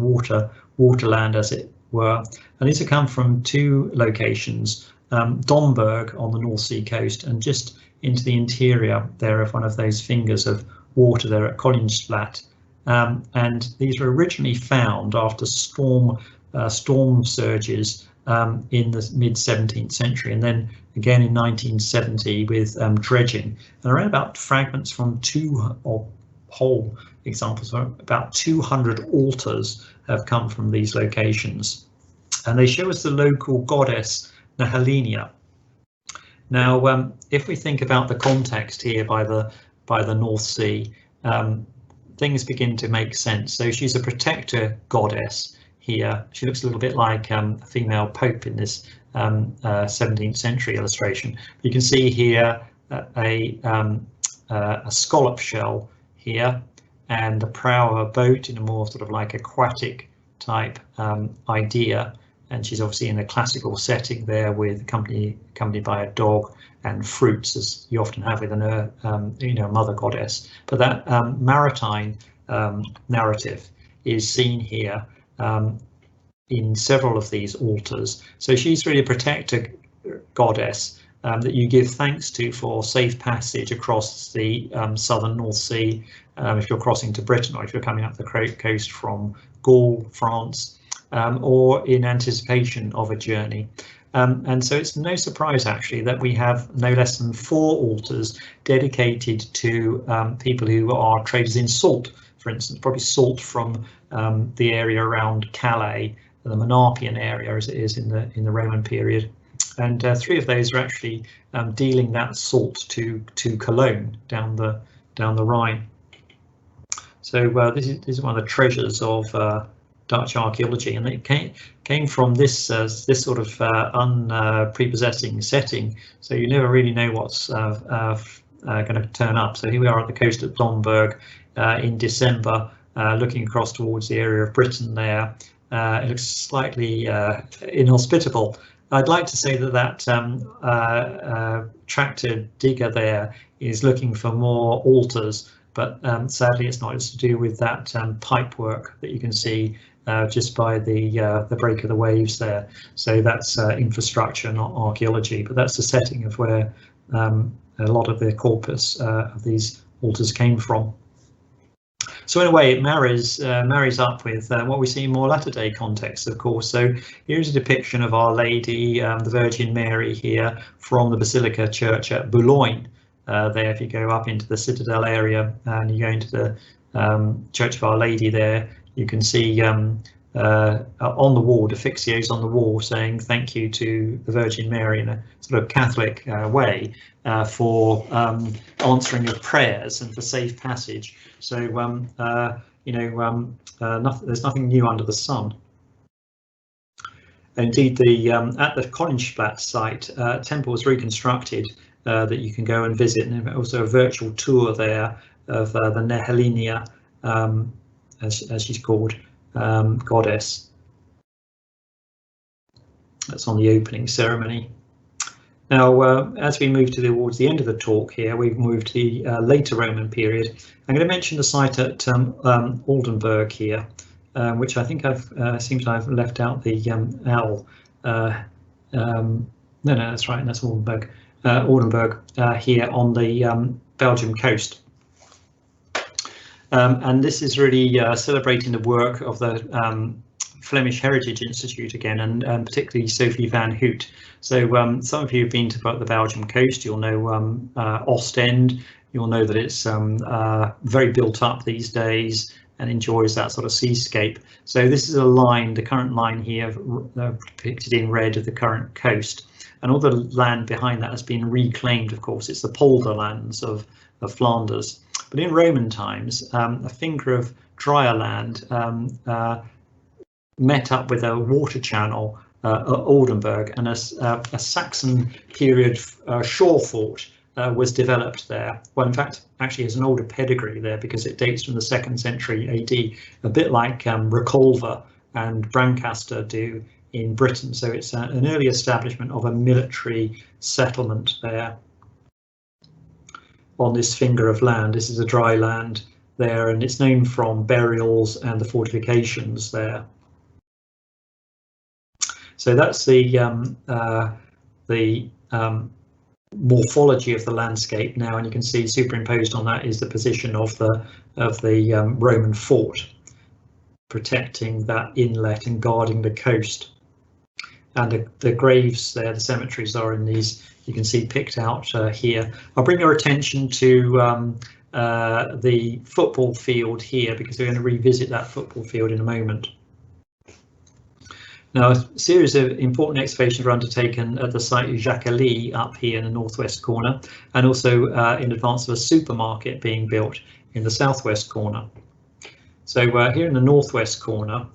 waterland, as it were. And these have come from two locations, Domburg on the North Sea coast, and just into the interior there of one of those fingers of water there at Koningsplat. And these were originally found after storm surges in the mid 17th century, and then again in 1970 with dredging. And around about fragments from whole examples, about 200 altars have come from these locations, and they show us the local goddess Nehelinia. Now, if we think about the context here by the North Sea, things begin to make sense. So she's a protector goddess here. She looks a little bit like a female pope in this 17th century illustration. You can see here a scallop shell here, and the prow of a boat in a more sort of like aquatic type idea. And she's obviously in a classical setting there, with accompanied by a dog and fruits, as you often have with a mother goddess. But that maritime narrative is seen here in several of these altars. So she's really a protector goddess that you give thanks to for safe passage across the southern North Sea, if you're crossing to Britain, or if you're coming up the coast from Gaul, France, or in anticipation of a journey. And so it's no surprise actually that we have no less than 4 altars dedicated to people who are traders in salt, for instance, probably salt from the area around Calais, the Menarpian area as it is in the Roman period. And 3 of those are actually dealing that salt to Cologne down the Rhine. So this is one of the treasures of Dutch archaeology, and it came from this sort of unprepossessing setting. So you never really know what's going to turn up. So here we are at the coast of Domburg in December, looking across towards the area of Britain there. It looks slightly inhospitable. I'd like to say that tractor digger there is looking for more altars, but sadly it's not. It's to do with that pipe work that you can see just by the break of the waves there. So that's infrastructure, not archaeology, but that's the setting of where a lot of the corpus of these altars came from. So in a way, it marries up with what we see in more latter-day contexts, of course. So here's a depiction of Our Lady, the Virgin Mary here from the Basilica Church at Boulogne. There, if you go up into the Citadel area and you go into the Church of Our Lady there, you can see on the wall, defixios on the wall saying thank you to the Virgin Mary in a sort of Catholic way for answering of prayers and for safe passage. So there's nothing new under the sun. Indeed, at the Koningsplat site, temple was reconstructed that you can go and visit, and also a virtual tour there of the Nehelinia, as she's called, goddess. That's on the opening ceremony. Now, as we move towards the end of the talk here, we've moved to the later Roman period. I'm going to mention the site at Oldenburg here, which I think seems I've left out the L. No, that's right, that's Oldenburg. Oldenburg here on the Belgium coast. And this is really celebrating the work of the Flemish Heritage Institute again, and particularly Sophie van Hout. So some of you have been to the Belgium coast, you'll know Ostend, you'll know that it's very built up these days and enjoys that sort of seascape. So this is a line, the current line here depicted in red of the current coast, and all the land behind that has been reclaimed, of course. It's the polderlands of Flanders. But in Roman times, a finger of drier land met up with a water channel at Oldenburg, and a Saxon period shore fort was developed there. Well, in fact, actually has an older pedigree there because it dates from the 2nd century AD, a bit like Recolver and Brancaster do in Britain. So it's an early establishment of a military settlement there on this finger of land. This is a dry land there, and it's known from burials and the fortifications there. So that's the morphology of the landscape now, and you can see superimposed on that is the position of the Roman fort, protecting that inlet and guarding the coast. And the graves there, the cemeteries are in these, you can see picked out here. I'll bring your attention to the football field here, because we're going to revisit that football field in a moment. Now, a series of important excavations were undertaken at the site of Jacqueline up here in the northwest corner, and also in advance of a supermarket being built in the southwest corner. So here in the northwest corner,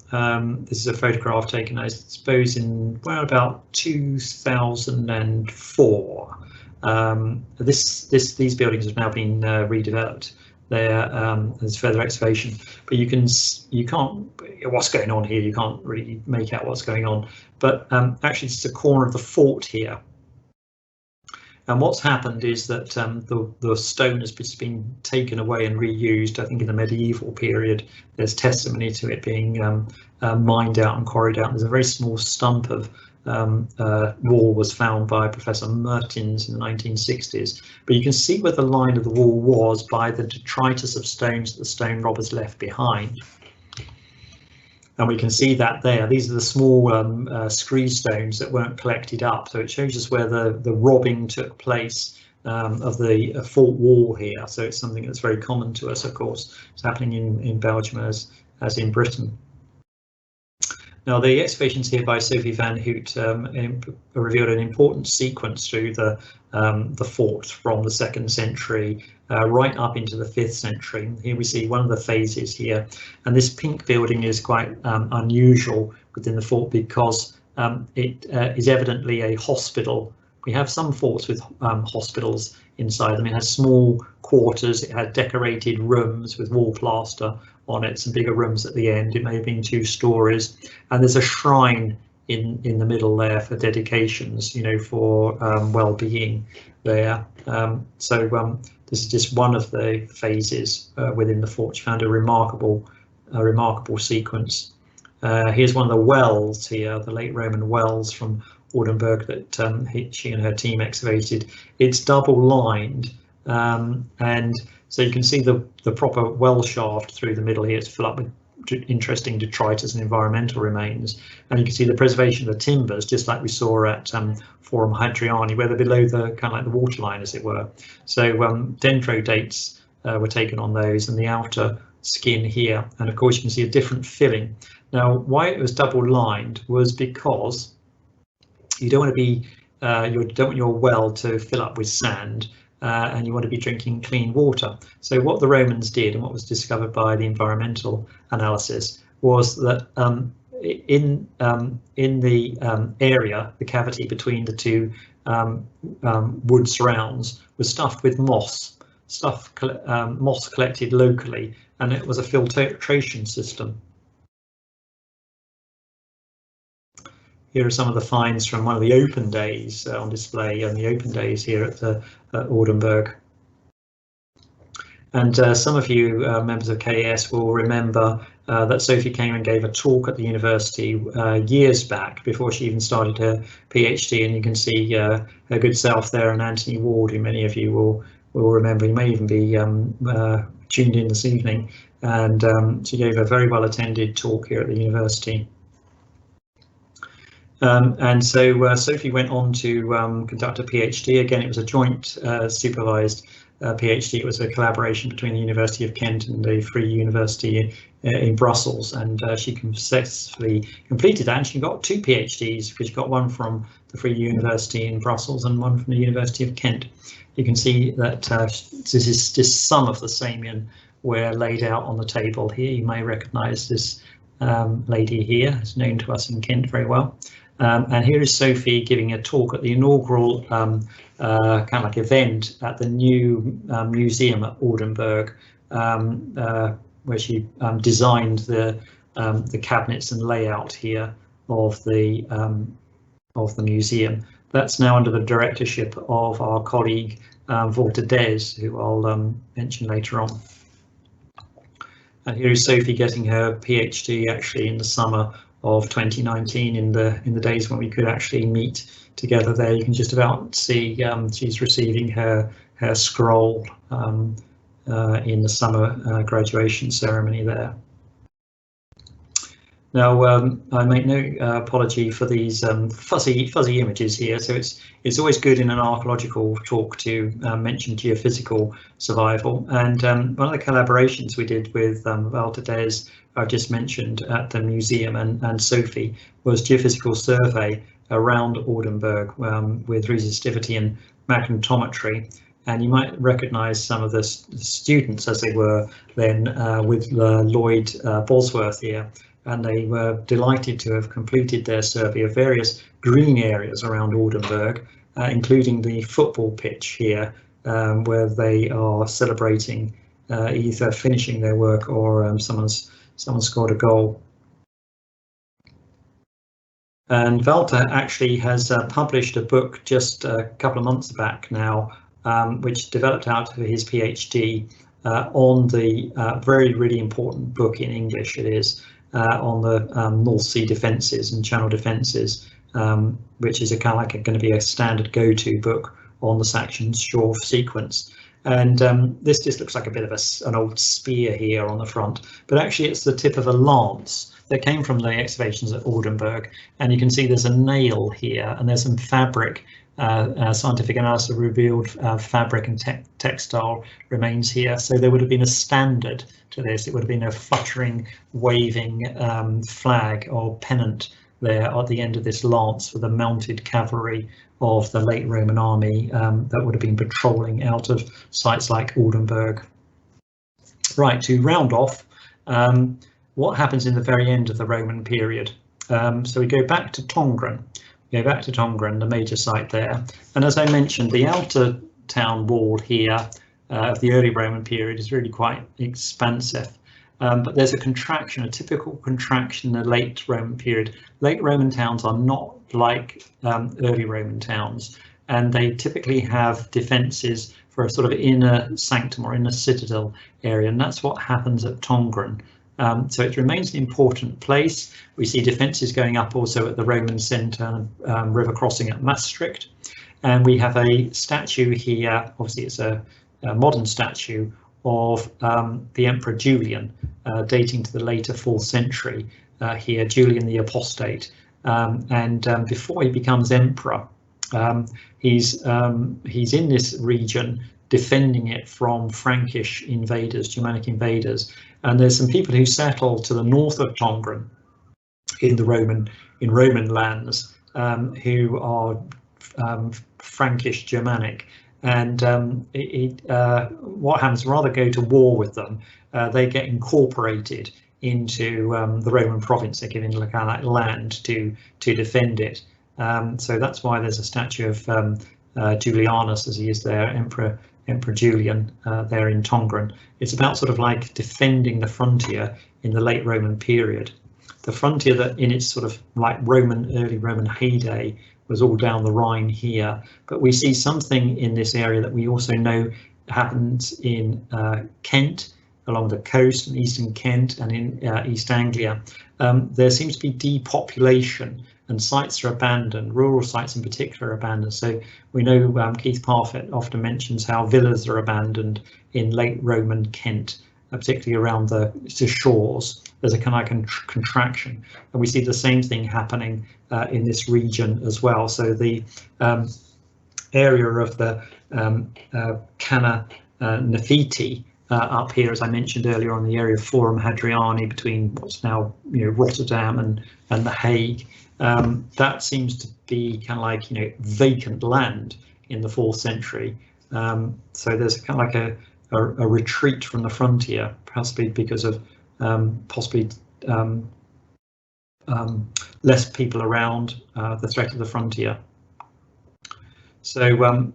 this is a photograph taken, I suppose, in well, about 2004. These buildings have now been redeveloped. There's further excavation, but you can't, what's going on here, you can't really make out what's going on, but actually it's the corner of the fort here. And what's happened is that the stone has been taken away and reused. I think in the medieval period, there's testimony to it being mined out and quarried out. There's a very small stump of wall was found by Professor Mertens in the 1960s, but you can see where the line of the wall was by the detritus of stones that the stone robbers left behind. And we can see that there. These are the small scree stones that weren't collected up, so it shows us where the robbing took place of the fort wall here. So it's something that's very common to us, of course. It's happening in Belgium as in Britain. Now, the excavations here by Sophie van Hout revealed an important sequence through the fort from the 2nd century right up into the 5th century. Here we see one of the phases here, and this pink building is quite unusual within the fort because it is evidently a hospital. We have some forts with hospitals inside them. It has small quarters, it had decorated rooms with wall plaster on it, some bigger rooms at the end. It may have been 2 stories, and there's a shrine in the middle there for dedications, you know, for well-being there. This is just one of the phases within the fort. You found a remarkable sequence. Here's one of the wells here, the late Roman wells from Oldenburg that she and her team excavated. It's double lined, and so you can see the proper well shaft through the middle here. It's full up with interesting detritus and environmental remains, and you can see the preservation of the timbers, just like we saw at Forum Hatriani, where they're below the kind of like the waterline, as it were. So dendro dates were taken on those, and the outer skin here, and of course you can see a different filling. Now, why it was double lined was because you don't want to be you don't want your well to fill up with sand, and you want to be drinking clean water. So what the Romans did, and what was discovered by the environmental analysis, was that in the area, the cavity between the 2 wood surrounds was stuffed with moss, moss collected locally, and it was a filtration system. Here are some of the finds from one of the open days on display on the open days here at Oldenburg. And some of you members of KS will remember that Sophie came and gave a talk at the university years back, before she even started her PhD, and you can see her good self there, and Anthony Ward, who many of you will remember. You may even be tuned in this evening, and she gave a very well attended talk here at the university. And so Sophie went on to conduct a PhD. Again, it was a joint supervised PhD. It was a collaboration between the University of Kent and the Free University in Brussels, and she successfully completed that, and she got 2 PhDs, because she got one from the Free University in Brussels and one from the University of Kent. You can see that this is just some of the Samian ware laid out on the table here. You may recognise this lady here, it's known to us in Kent very well. And here is Sophie giving a talk at the inaugural kind of like event at the new museum at Oldenburg, where she designed the cabinets and layout here of the museum. That's now under the directorship of our colleague Walter Des, who I'll mention later on. And here is Sophie getting her PhD actually in the summer of 2019 in the days when we could actually meet together there. You can just about see she's receiving her scroll in the summer graduation ceremony there. Now, I make no apology for these fuzzy images here. So it's always good in an archaeological talk to mention geophysical survival. And one of the collaborations we did with Walter Des, I've just mentioned at the museum, and Sophie, was geophysical survey around Oldenburg with resistivity and magnetometry. And you might recognise some of the students as they were then with Lloyd Bosworth here. And they were delighted to have completed their survey of various green areas around Oldenburg, including the football pitch here, where they are celebrating either finishing their work or someone scored a goal. And Walter actually has published a book just a couple of months back now, which developed out of his PhD on the really important book in English it is. On the North Sea defences and Channel defences, which is going to be a standard go-to book on the Saxon shore sequence. And this just looks like a bit of an old spear here on the front, but actually it's the tip of a lance that came from the excavations at Oldenburg. And you can see there's a nail here, and there's some fabric. Scientific analysis revealed fabric and textile remains here, so there would have been a standard to this. It would have been a fluttering, waving flag or pennant there at the end of this lance for the mounted cavalry of the late Roman army that would have been patrolling out of sites like Oldenburg. Right, to round off, what happens in the very end of the Roman period? So we go back to Tongren. The major site there. And as I mentioned, the outer town wall here of the early Roman period is really quite expansive. But there's a contraction, a typical contraction in the late Roman period. Late Roman towns are not like early Roman towns, and they typically have defences for a sort of inner sanctum or inner citadel area, and that's what happens at Tongren. So it remains an important place. We see defences going up also at the Roman centre, river crossing at Maastricht. And we have a statue here, obviously it's a modern statue of the Emperor Julian, dating to the later 4th century here, Julian the Apostate. Before he becomes emperor, he's in this region defending it from Frankish invaders, Germanic invaders. And there's some people who settle to the north of Tongren in Roman lands who are Frankish Germanic, and what happens, rather go to war with them, they get incorporated into the Roman province. They're given land to defend it. So that's why there's a statue of Julianus, as he is there, Emperor Julian, there in Tongren. It's about sort of like defending the frontier in the late Roman period. The frontier that in its sort of like early Roman heyday was all down the Rhine here, but we see something in this area that we also know happens in Kent, along the coast in eastern Kent and in East Anglia. There seems to be depopulation and sites are abandoned, rural sites in particular are abandoned. So we know Keith Parfitt often mentions how villas are abandoned in late Roman Kent, particularly around the shores. There's a kind of contraction, and we see the same thing happening in this region as well. So the area of the Canna Nephiti up here, as I mentioned earlier, on the area of Forum Hadriani between what's now Rotterdam and The Hague, that seems to be kind of like vacant land in the 4th century. So there's kind of like a retreat from the frontier, possibly because of less people around, the threat of the frontier. So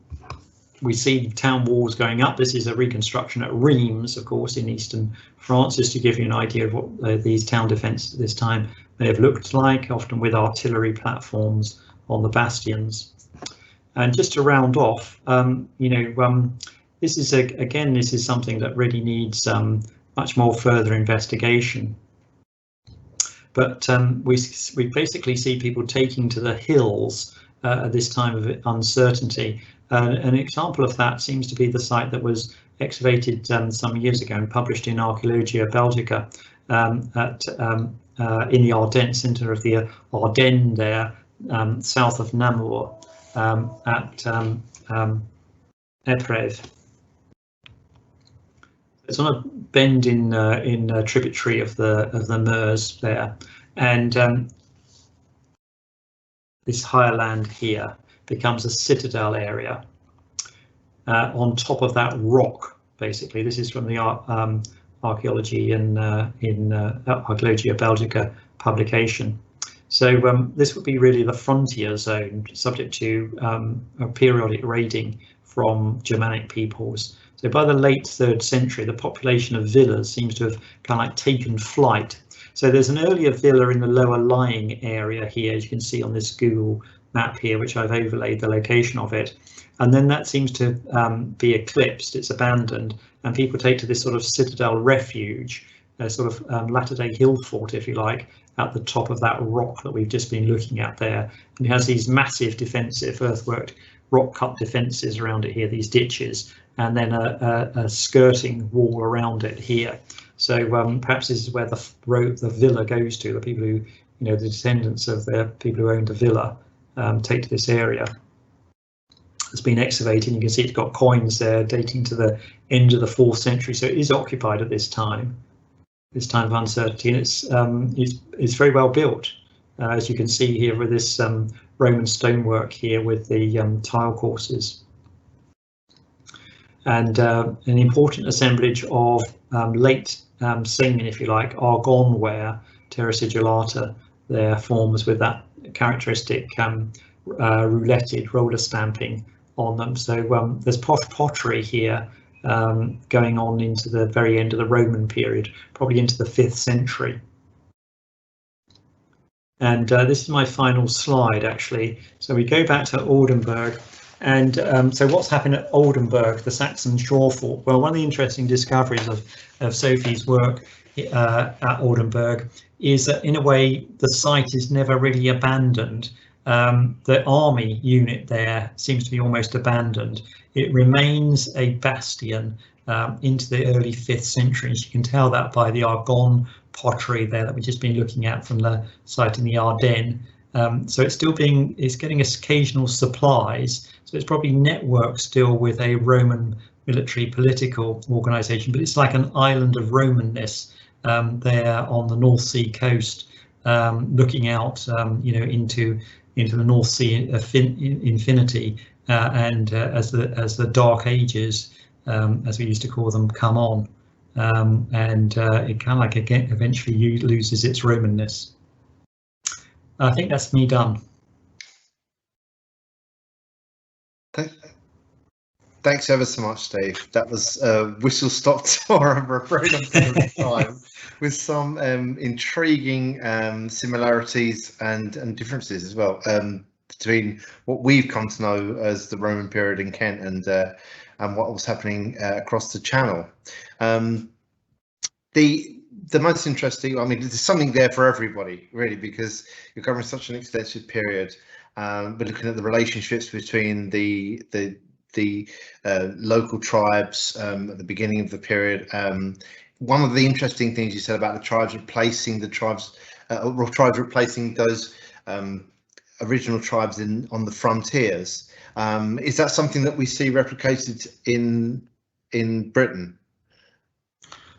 we see town walls going up. This is a reconstruction at Reims, of course, in eastern France, just to give you an idea of what these town defences at this time may have looked like, often with artillery platforms on the bastions. And just to round off, this is this is something that really needs much more further investigation. but we basically see people taking to the hills at this time of uncertainty. An example of that seems to be the site that was excavated some years ago and published in Archaeology Belgica in the Ardennes, centre of the Ardennes there, south of Namur, at Epreuve. It's on a bend in a tributary of the Meuse there, and this higher land here becomes a citadel area on top of that rock. Basically, this is from the Archaeology in Archaeology Belgica publication. So this would be really the frontier zone, subject to a periodic raiding from Germanic peoples. So by the late 3rd century, the population of villas seems to have kind of like taken flight. So there's an earlier villa in the lower lying area here, as you can see on this Google map here, which I've overlaid the location of it. And then that seems to be eclipsed, it's abandoned, and people take to this sort of citadel refuge, a sort of latter-day hill fort, if you like, at the top of that rock that we've just been looking at there. And it has these massive defensive earthwork rock cut defences around it here, these ditches, and then a skirting wall around it here. So perhaps this is where the villa goes to. The people who, the descendants of the people who owned the villa take to this area. It's been excavated. You can see it's got coins there dating to the end of the 4th century. So it is occupied at this time of uncertainty, and it's very well built, as you can see here with this Roman stonework here with the tile courses. And an important assemblage of late Samian, if you like, argon ware, terra sigillata, there forms with that characteristic rouletted roller stamping on them. So there's pottery here going on into the very end of the Roman period, probably into the 5th century. And this is my final slide, actually. So we go back to Oldenburg. And so what's happened at Oldenburg, the Saxon shore fort? Well, one of the interesting discoveries of Sophie's work at Oldenburg is that, in a way, the site is never really abandoned. The army unit there seems to be almost abandoned. It remains a bastion into the early 5th century. You can tell that by the argon pottery there that we've just been looking at from the site in the Ardennes. So it's getting occasional supplies. So it's probably networked still with a Roman military political organisation, but it's like an island of Romanness there on the North Sea coast, looking out, into the North Sea infinity, and as the Dark Ages, as we used to call them, come on, and it kind of like again eventually loses its Romanness. I think that's me done. Thanks ever so much, Steve. That was a whistle-stop tour over a very long period of time, with some intriguing similarities and differences as well between what we've come to know as the Roman period in Kent and what was happening across the Channel. The most interesting, I mean, there's something there for everybody, really, because you're covering such an extensive period. But looking at the relationships between the local tribes at the beginning of the period. One of the interesting things you said about the tribes replacing replacing those original tribes on the frontiers. Is that something that we see replicated in Britain?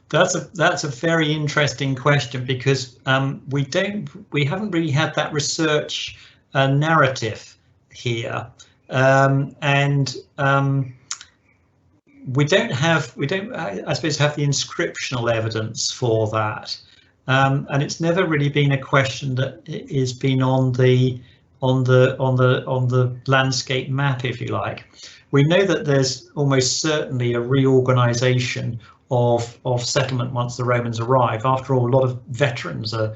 That's a very interesting question, because we haven't really had that research narrative here, and we don't I suppose have the inscriptional evidence for that, and it's never really been a question that has been on the landscape map, if you like. We know that there's almost certainly a reorganization of settlement once the Romans arrive. After all, a lot of veterans are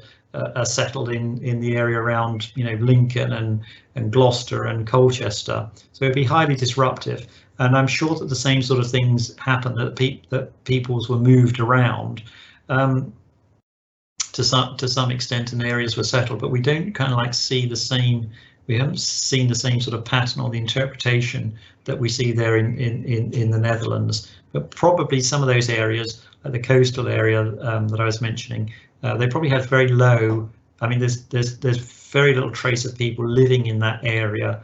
settled in the area around, Lincoln and Gloucester and Colchester. So it'd be highly disruptive. And I'm sure that the same sort of things happen, that peoples were moved around. to some extent, and areas were settled, but we don't kind of like see the same. We haven't seen the same sort of pattern or the interpretation that we see there in the Netherlands. But probably some of those areas, like the coastal area that I was mentioning, they probably have very low. I mean, there's very little trace of people living in that area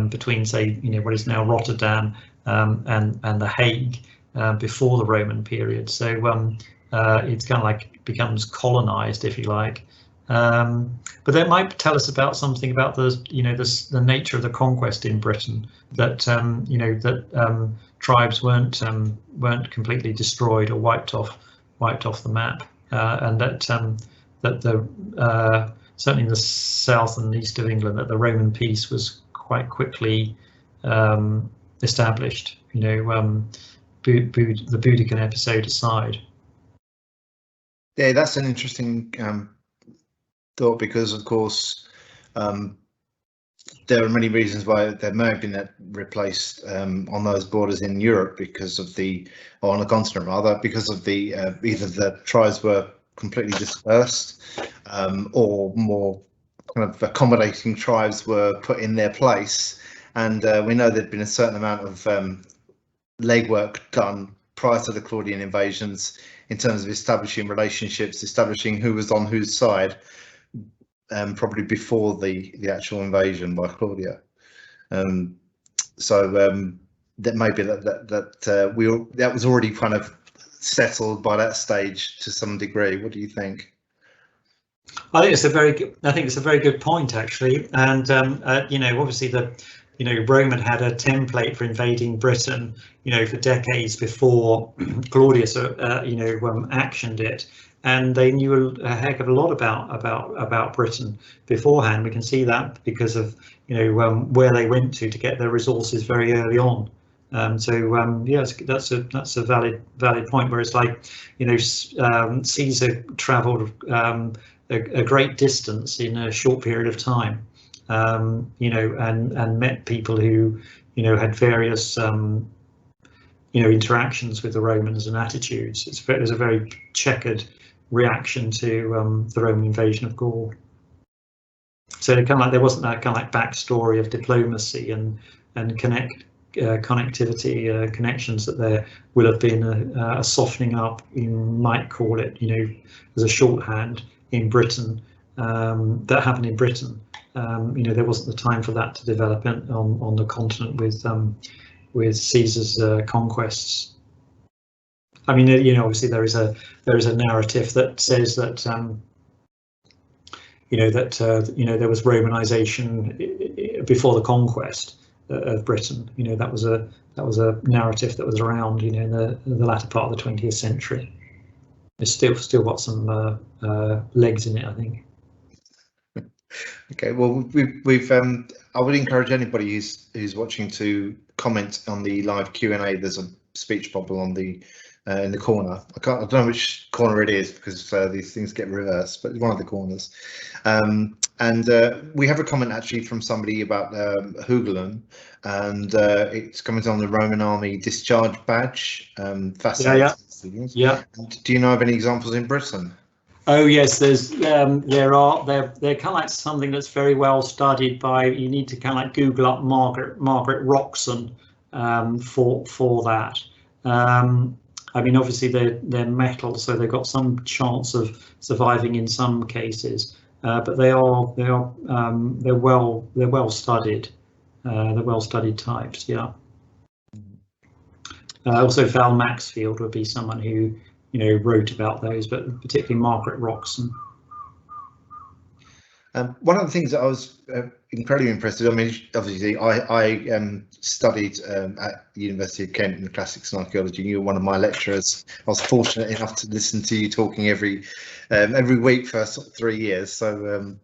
between, say, what is now Rotterdam and The Hague before the Roman period. So it's kind of like becomes colonized, if you like. But that might tell us about something about the nature of the conquest in Britain, that tribes weren't completely destroyed or wiped off the map, and that certainly in the south and east of England, that the Roman peace was quite quickly established. The Boudicca episode aside. Yeah, that's an interesting thought, because of course there are many reasons why there may have been replaced on those borders in Europe, because of or on the continent rather, because of either the tribes were completely dispersed, or more kind of accommodating tribes were put in their place. And we know there'd been a certain amount of legwork done prior to the Claudian invasions in terms of establishing relationships, establishing who was on whose side, probably before the actual invasion by Claudia. So that maybe that was already kind of settled by that stage to some degree. What do you think? I think it's a very good point, actually. And obviously Rome had a template for invading Britain, for decades before Claudius, actioned it, and they knew a heck of a lot about Britain beforehand. We can see that because of where they went to get their resources very early on. Yes, that's a valid point. Where it's like Caesar travelled a great distance in a short period of time. And met people who, had various, interactions with the Romans and attitudes. It was a very checkered reaction to the Roman invasion of Gaul. So there wasn't that kind of like backstory of diplomacy and connectivity, connections, that there will have been a softening up, you might call it, as a shorthand in Britain, that happened in Britain. There wasn't the time for that to develop on the continent with Caesar's conquests. I mean, obviously there is a narrative that says that there was Romanization before the conquest of Britain. That was a narrative that was around in the latter part of the 20th century. It's still got some legs in it, I think. Okay, well, we've I would encourage anybody who's watching to comment on the live Q&A. There's a speech bubble on the in the corner. I don't know which corner it is, because these things get reversed, but it's one of the corners. And we have a comment actually from somebody about Whobloon, and it's coming on the Roman Army discharge badge. Fascinating. Yeah. And do you know of any examples in Britain? Oh yes, they're kind of like something that's very well studied by. You need to kind of like Google up Margaret Roxon for that. I mean, obviously they're metal, so they've got some chance of surviving in some cases, but they're well studied. They're well studied types. Yeah. Also, Val Maxfield would be someone who wrote about those, but particularly Margaret Roxon. One of the things that I was incredibly impressed with, I mean, obviously I studied at the University of Kent in classics and archaeology, and you were one of my lecturers. I was fortunate enough to listen to you talking every week for sort of 3 years. So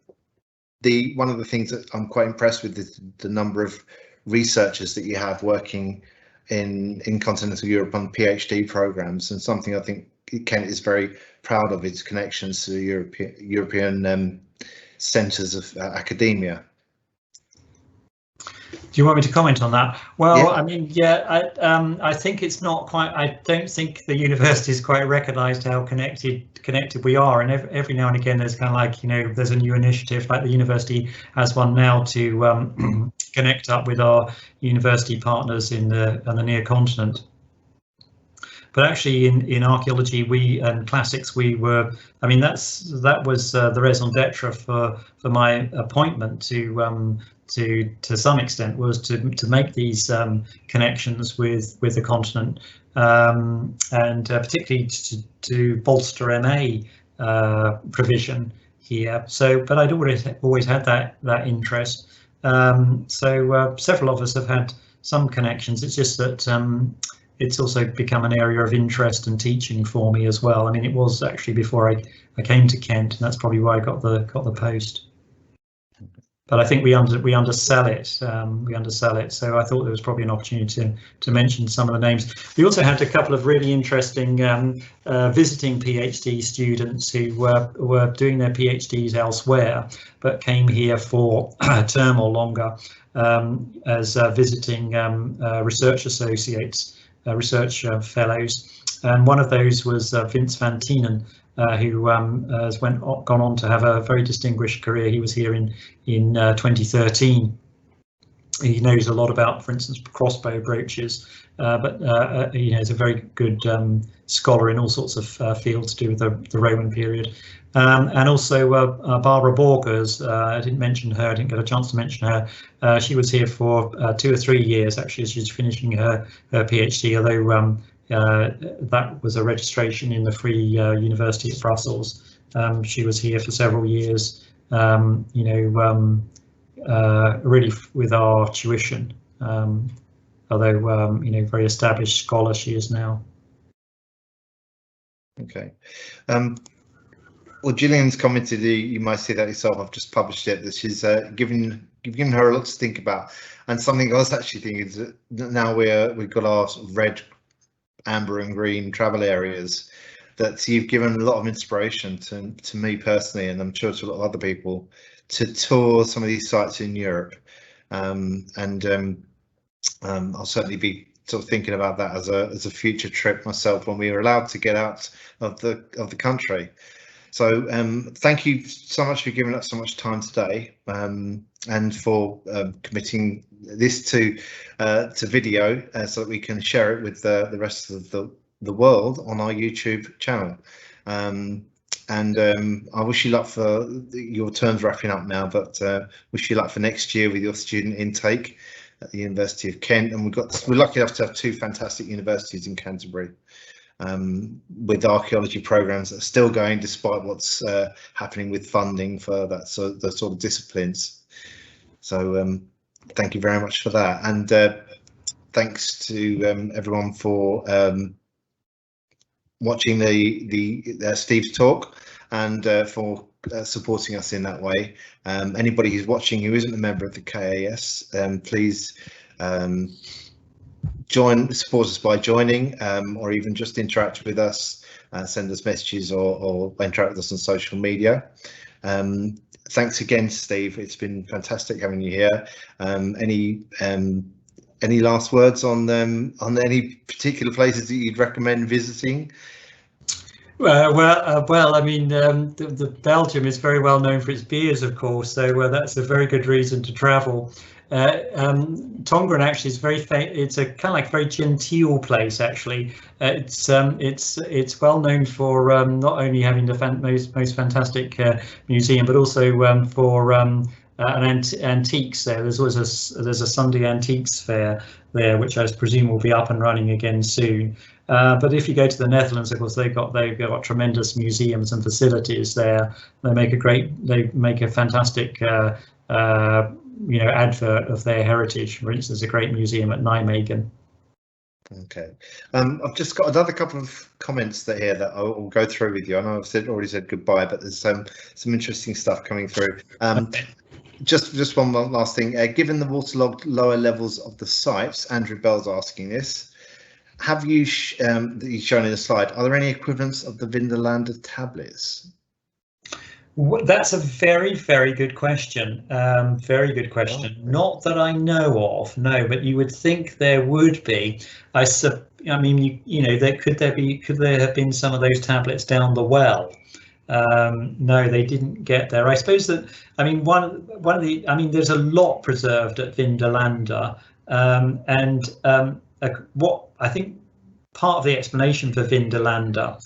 one of the things that I'm quite impressed with is the number of researchers that you have working in continental Europe on PhD programs, and something I think Kent is very proud of, its connections to European centres of academia. Do you want me to comment on that? Well, Yeah. I mean, yeah, I think it's not quite. I don't think the university is quite recognised how connected we are, and every now and again there's kind of like, you know, there's a new initiative, like the university has one now to connect up with our university partners on the near continent. But actually, in archaeology, and classics, we were. I mean, that was the raison d'être for my appointment to some extent, was to make these connections with the continent, and particularly to bolster MA provision here. So, but I'd always had that interest. So several of us have had some connections. It's just that it's also become an area of interest and teaching for me as well. I mean, it was actually before I came to Kent, and that's probably why I got the post. But I think we undersell it. We undersell it. So I thought there was probably an opportunity to mention some of the names. We also had a couple of really interesting visiting PhD students who were doing their PhDs elsewhere, but came here for a term or longer as visiting research associates, research fellows. And one of those was Vince van Tienen, who has gone on to have a very distinguished career. He was here in 2013. He knows a lot about, for instance, crossbow brooches, but you know, he's a very good scholar in all sorts of fields to do with the Roman period. And also Barbara Borgers, I didn't mention her, I didn't get a chance to mention her. She was here for 2 or 3 years, actually, as she's finishing her PhD, although that was a registration in the Free University of Brussels. She was here for several years, you know, really with our tuition, although, you know, very established scholar she is now. Okay. Well, Gillian's commented, you might see that yourself, I've just published it, that she's given her a lot to think about. And something I was actually thinking is that now we've got our sort of red, amber and green travel areas, that you've given a lot of inspiration to me personally, and I'm sure to a lot of other people, to tour some of these sites in Europe. I'll certainly be sort of thinking about that as a future trip myself when we are allowed to get out of the country. So thank you so much for giving us so much time today, and for committing this to video so that we can share it with the rest of the world on our YouTube channel. I wish you luck for your terms wrapping up now, but wish you luck for next year with your student intake at the University of Kent. And we're lucky enough to have 2 fantastic universities in Canterbury, with archaeology programs that are still going despite what's happening with funding for the sort of disciplines. So thank you very much for that, and thanks to everyone for watching the Steve's talk, and for supporting us in that way. Anybody who's watching who isn't a member of the KAS, please support us by joining, or even just interact with us, send us messages, or interact with us on social media. Thanks again, Steve. It's been fantastic having you here. Any last words on any particular places that you'd recommend visiting? Well, I mean, the Belgium is very well known for its beers, of course, so that's a very good reason to travel. Tongren actually is it's a kind of like very genteel place, actually. It's well known for not only having the most fantastic museum, but also for an antiques there. There's always a Sunday antiques fair there, which I presume will be up and running again soon. But if you go to the Netherlands, of course, they've got tremendous museums and facilities there. They make a fantastic you know, advert of their heritage. For instance, a great museum at Nijmegen. Okay, I've just got another couple of comments here that I will go through with you. I know I've already said goodbye, but there's some interesting stuff coming through. Just one last thing. Given the waterlogged lower levels of the sites, Andrew Bell's asking this. Have you that you've shown in the slide? Are there any equivalents of the Vindelander tablets? That's a very, very good question. Very good question. Not that I know of, no, but you would think there would be. I mean, you know, could there have been some of those tablets down the well? No, they didn't get there. I suppose that, I mean, I mean, there's a lot preserved at Vindolanda, what I think part of the explanation for Vindolanda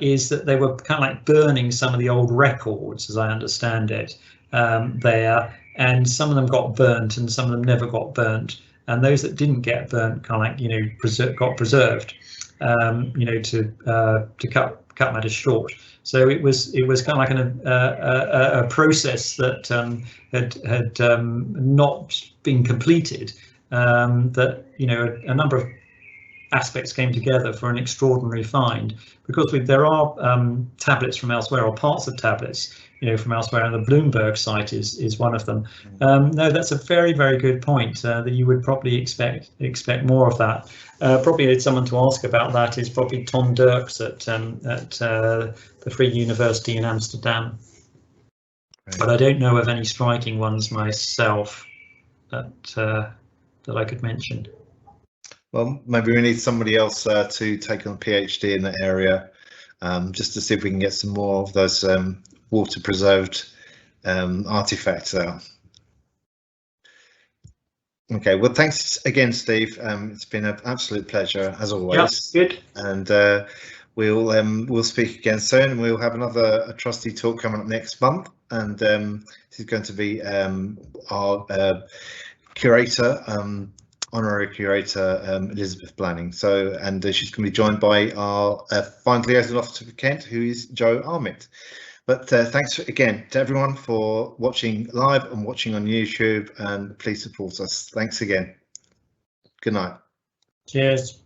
is that they were kind of like burning some of the old records, as I understand it, there, and some of them got burnt and some of them never got burnt, and those that didn't get burnt kind of like, you know, got preserved, you know, to cut matters short. So it was kind of like a process that had not been completed, that, you know, a number of aspects came together for an extraordinary find, because there are tablets from elsewhere, or parts of tablets, you know, from elsewhere, and the Bloomberg site is one of them. No, that's a very, very good point, that you would probably expect more of that. Probably someone to ask about that is probably Tom Dirks at the Free University in Amsterdam. Right. But I don't know of any striking ones myself that I could mention. Well, maybe we need somebody else to take on a PhD in that area, just to see if we can get some more of those water preserved artifacts out. Okay, well, thanks again, Steve. It's been an absolute pleasure as always. Yeah, good. And we'll speak again soon, and we'll have another trustee talk coming up next month. And this is going to be our curator. Honorary curator Elizabeth Blanning. So, and she's going to be joined by our Find Liaison Officer for Kent, who is Joe Armitt. But thanks again to everyone for watching live and watching on YouTube, and please support us. Thanks again. Good night. Cheers.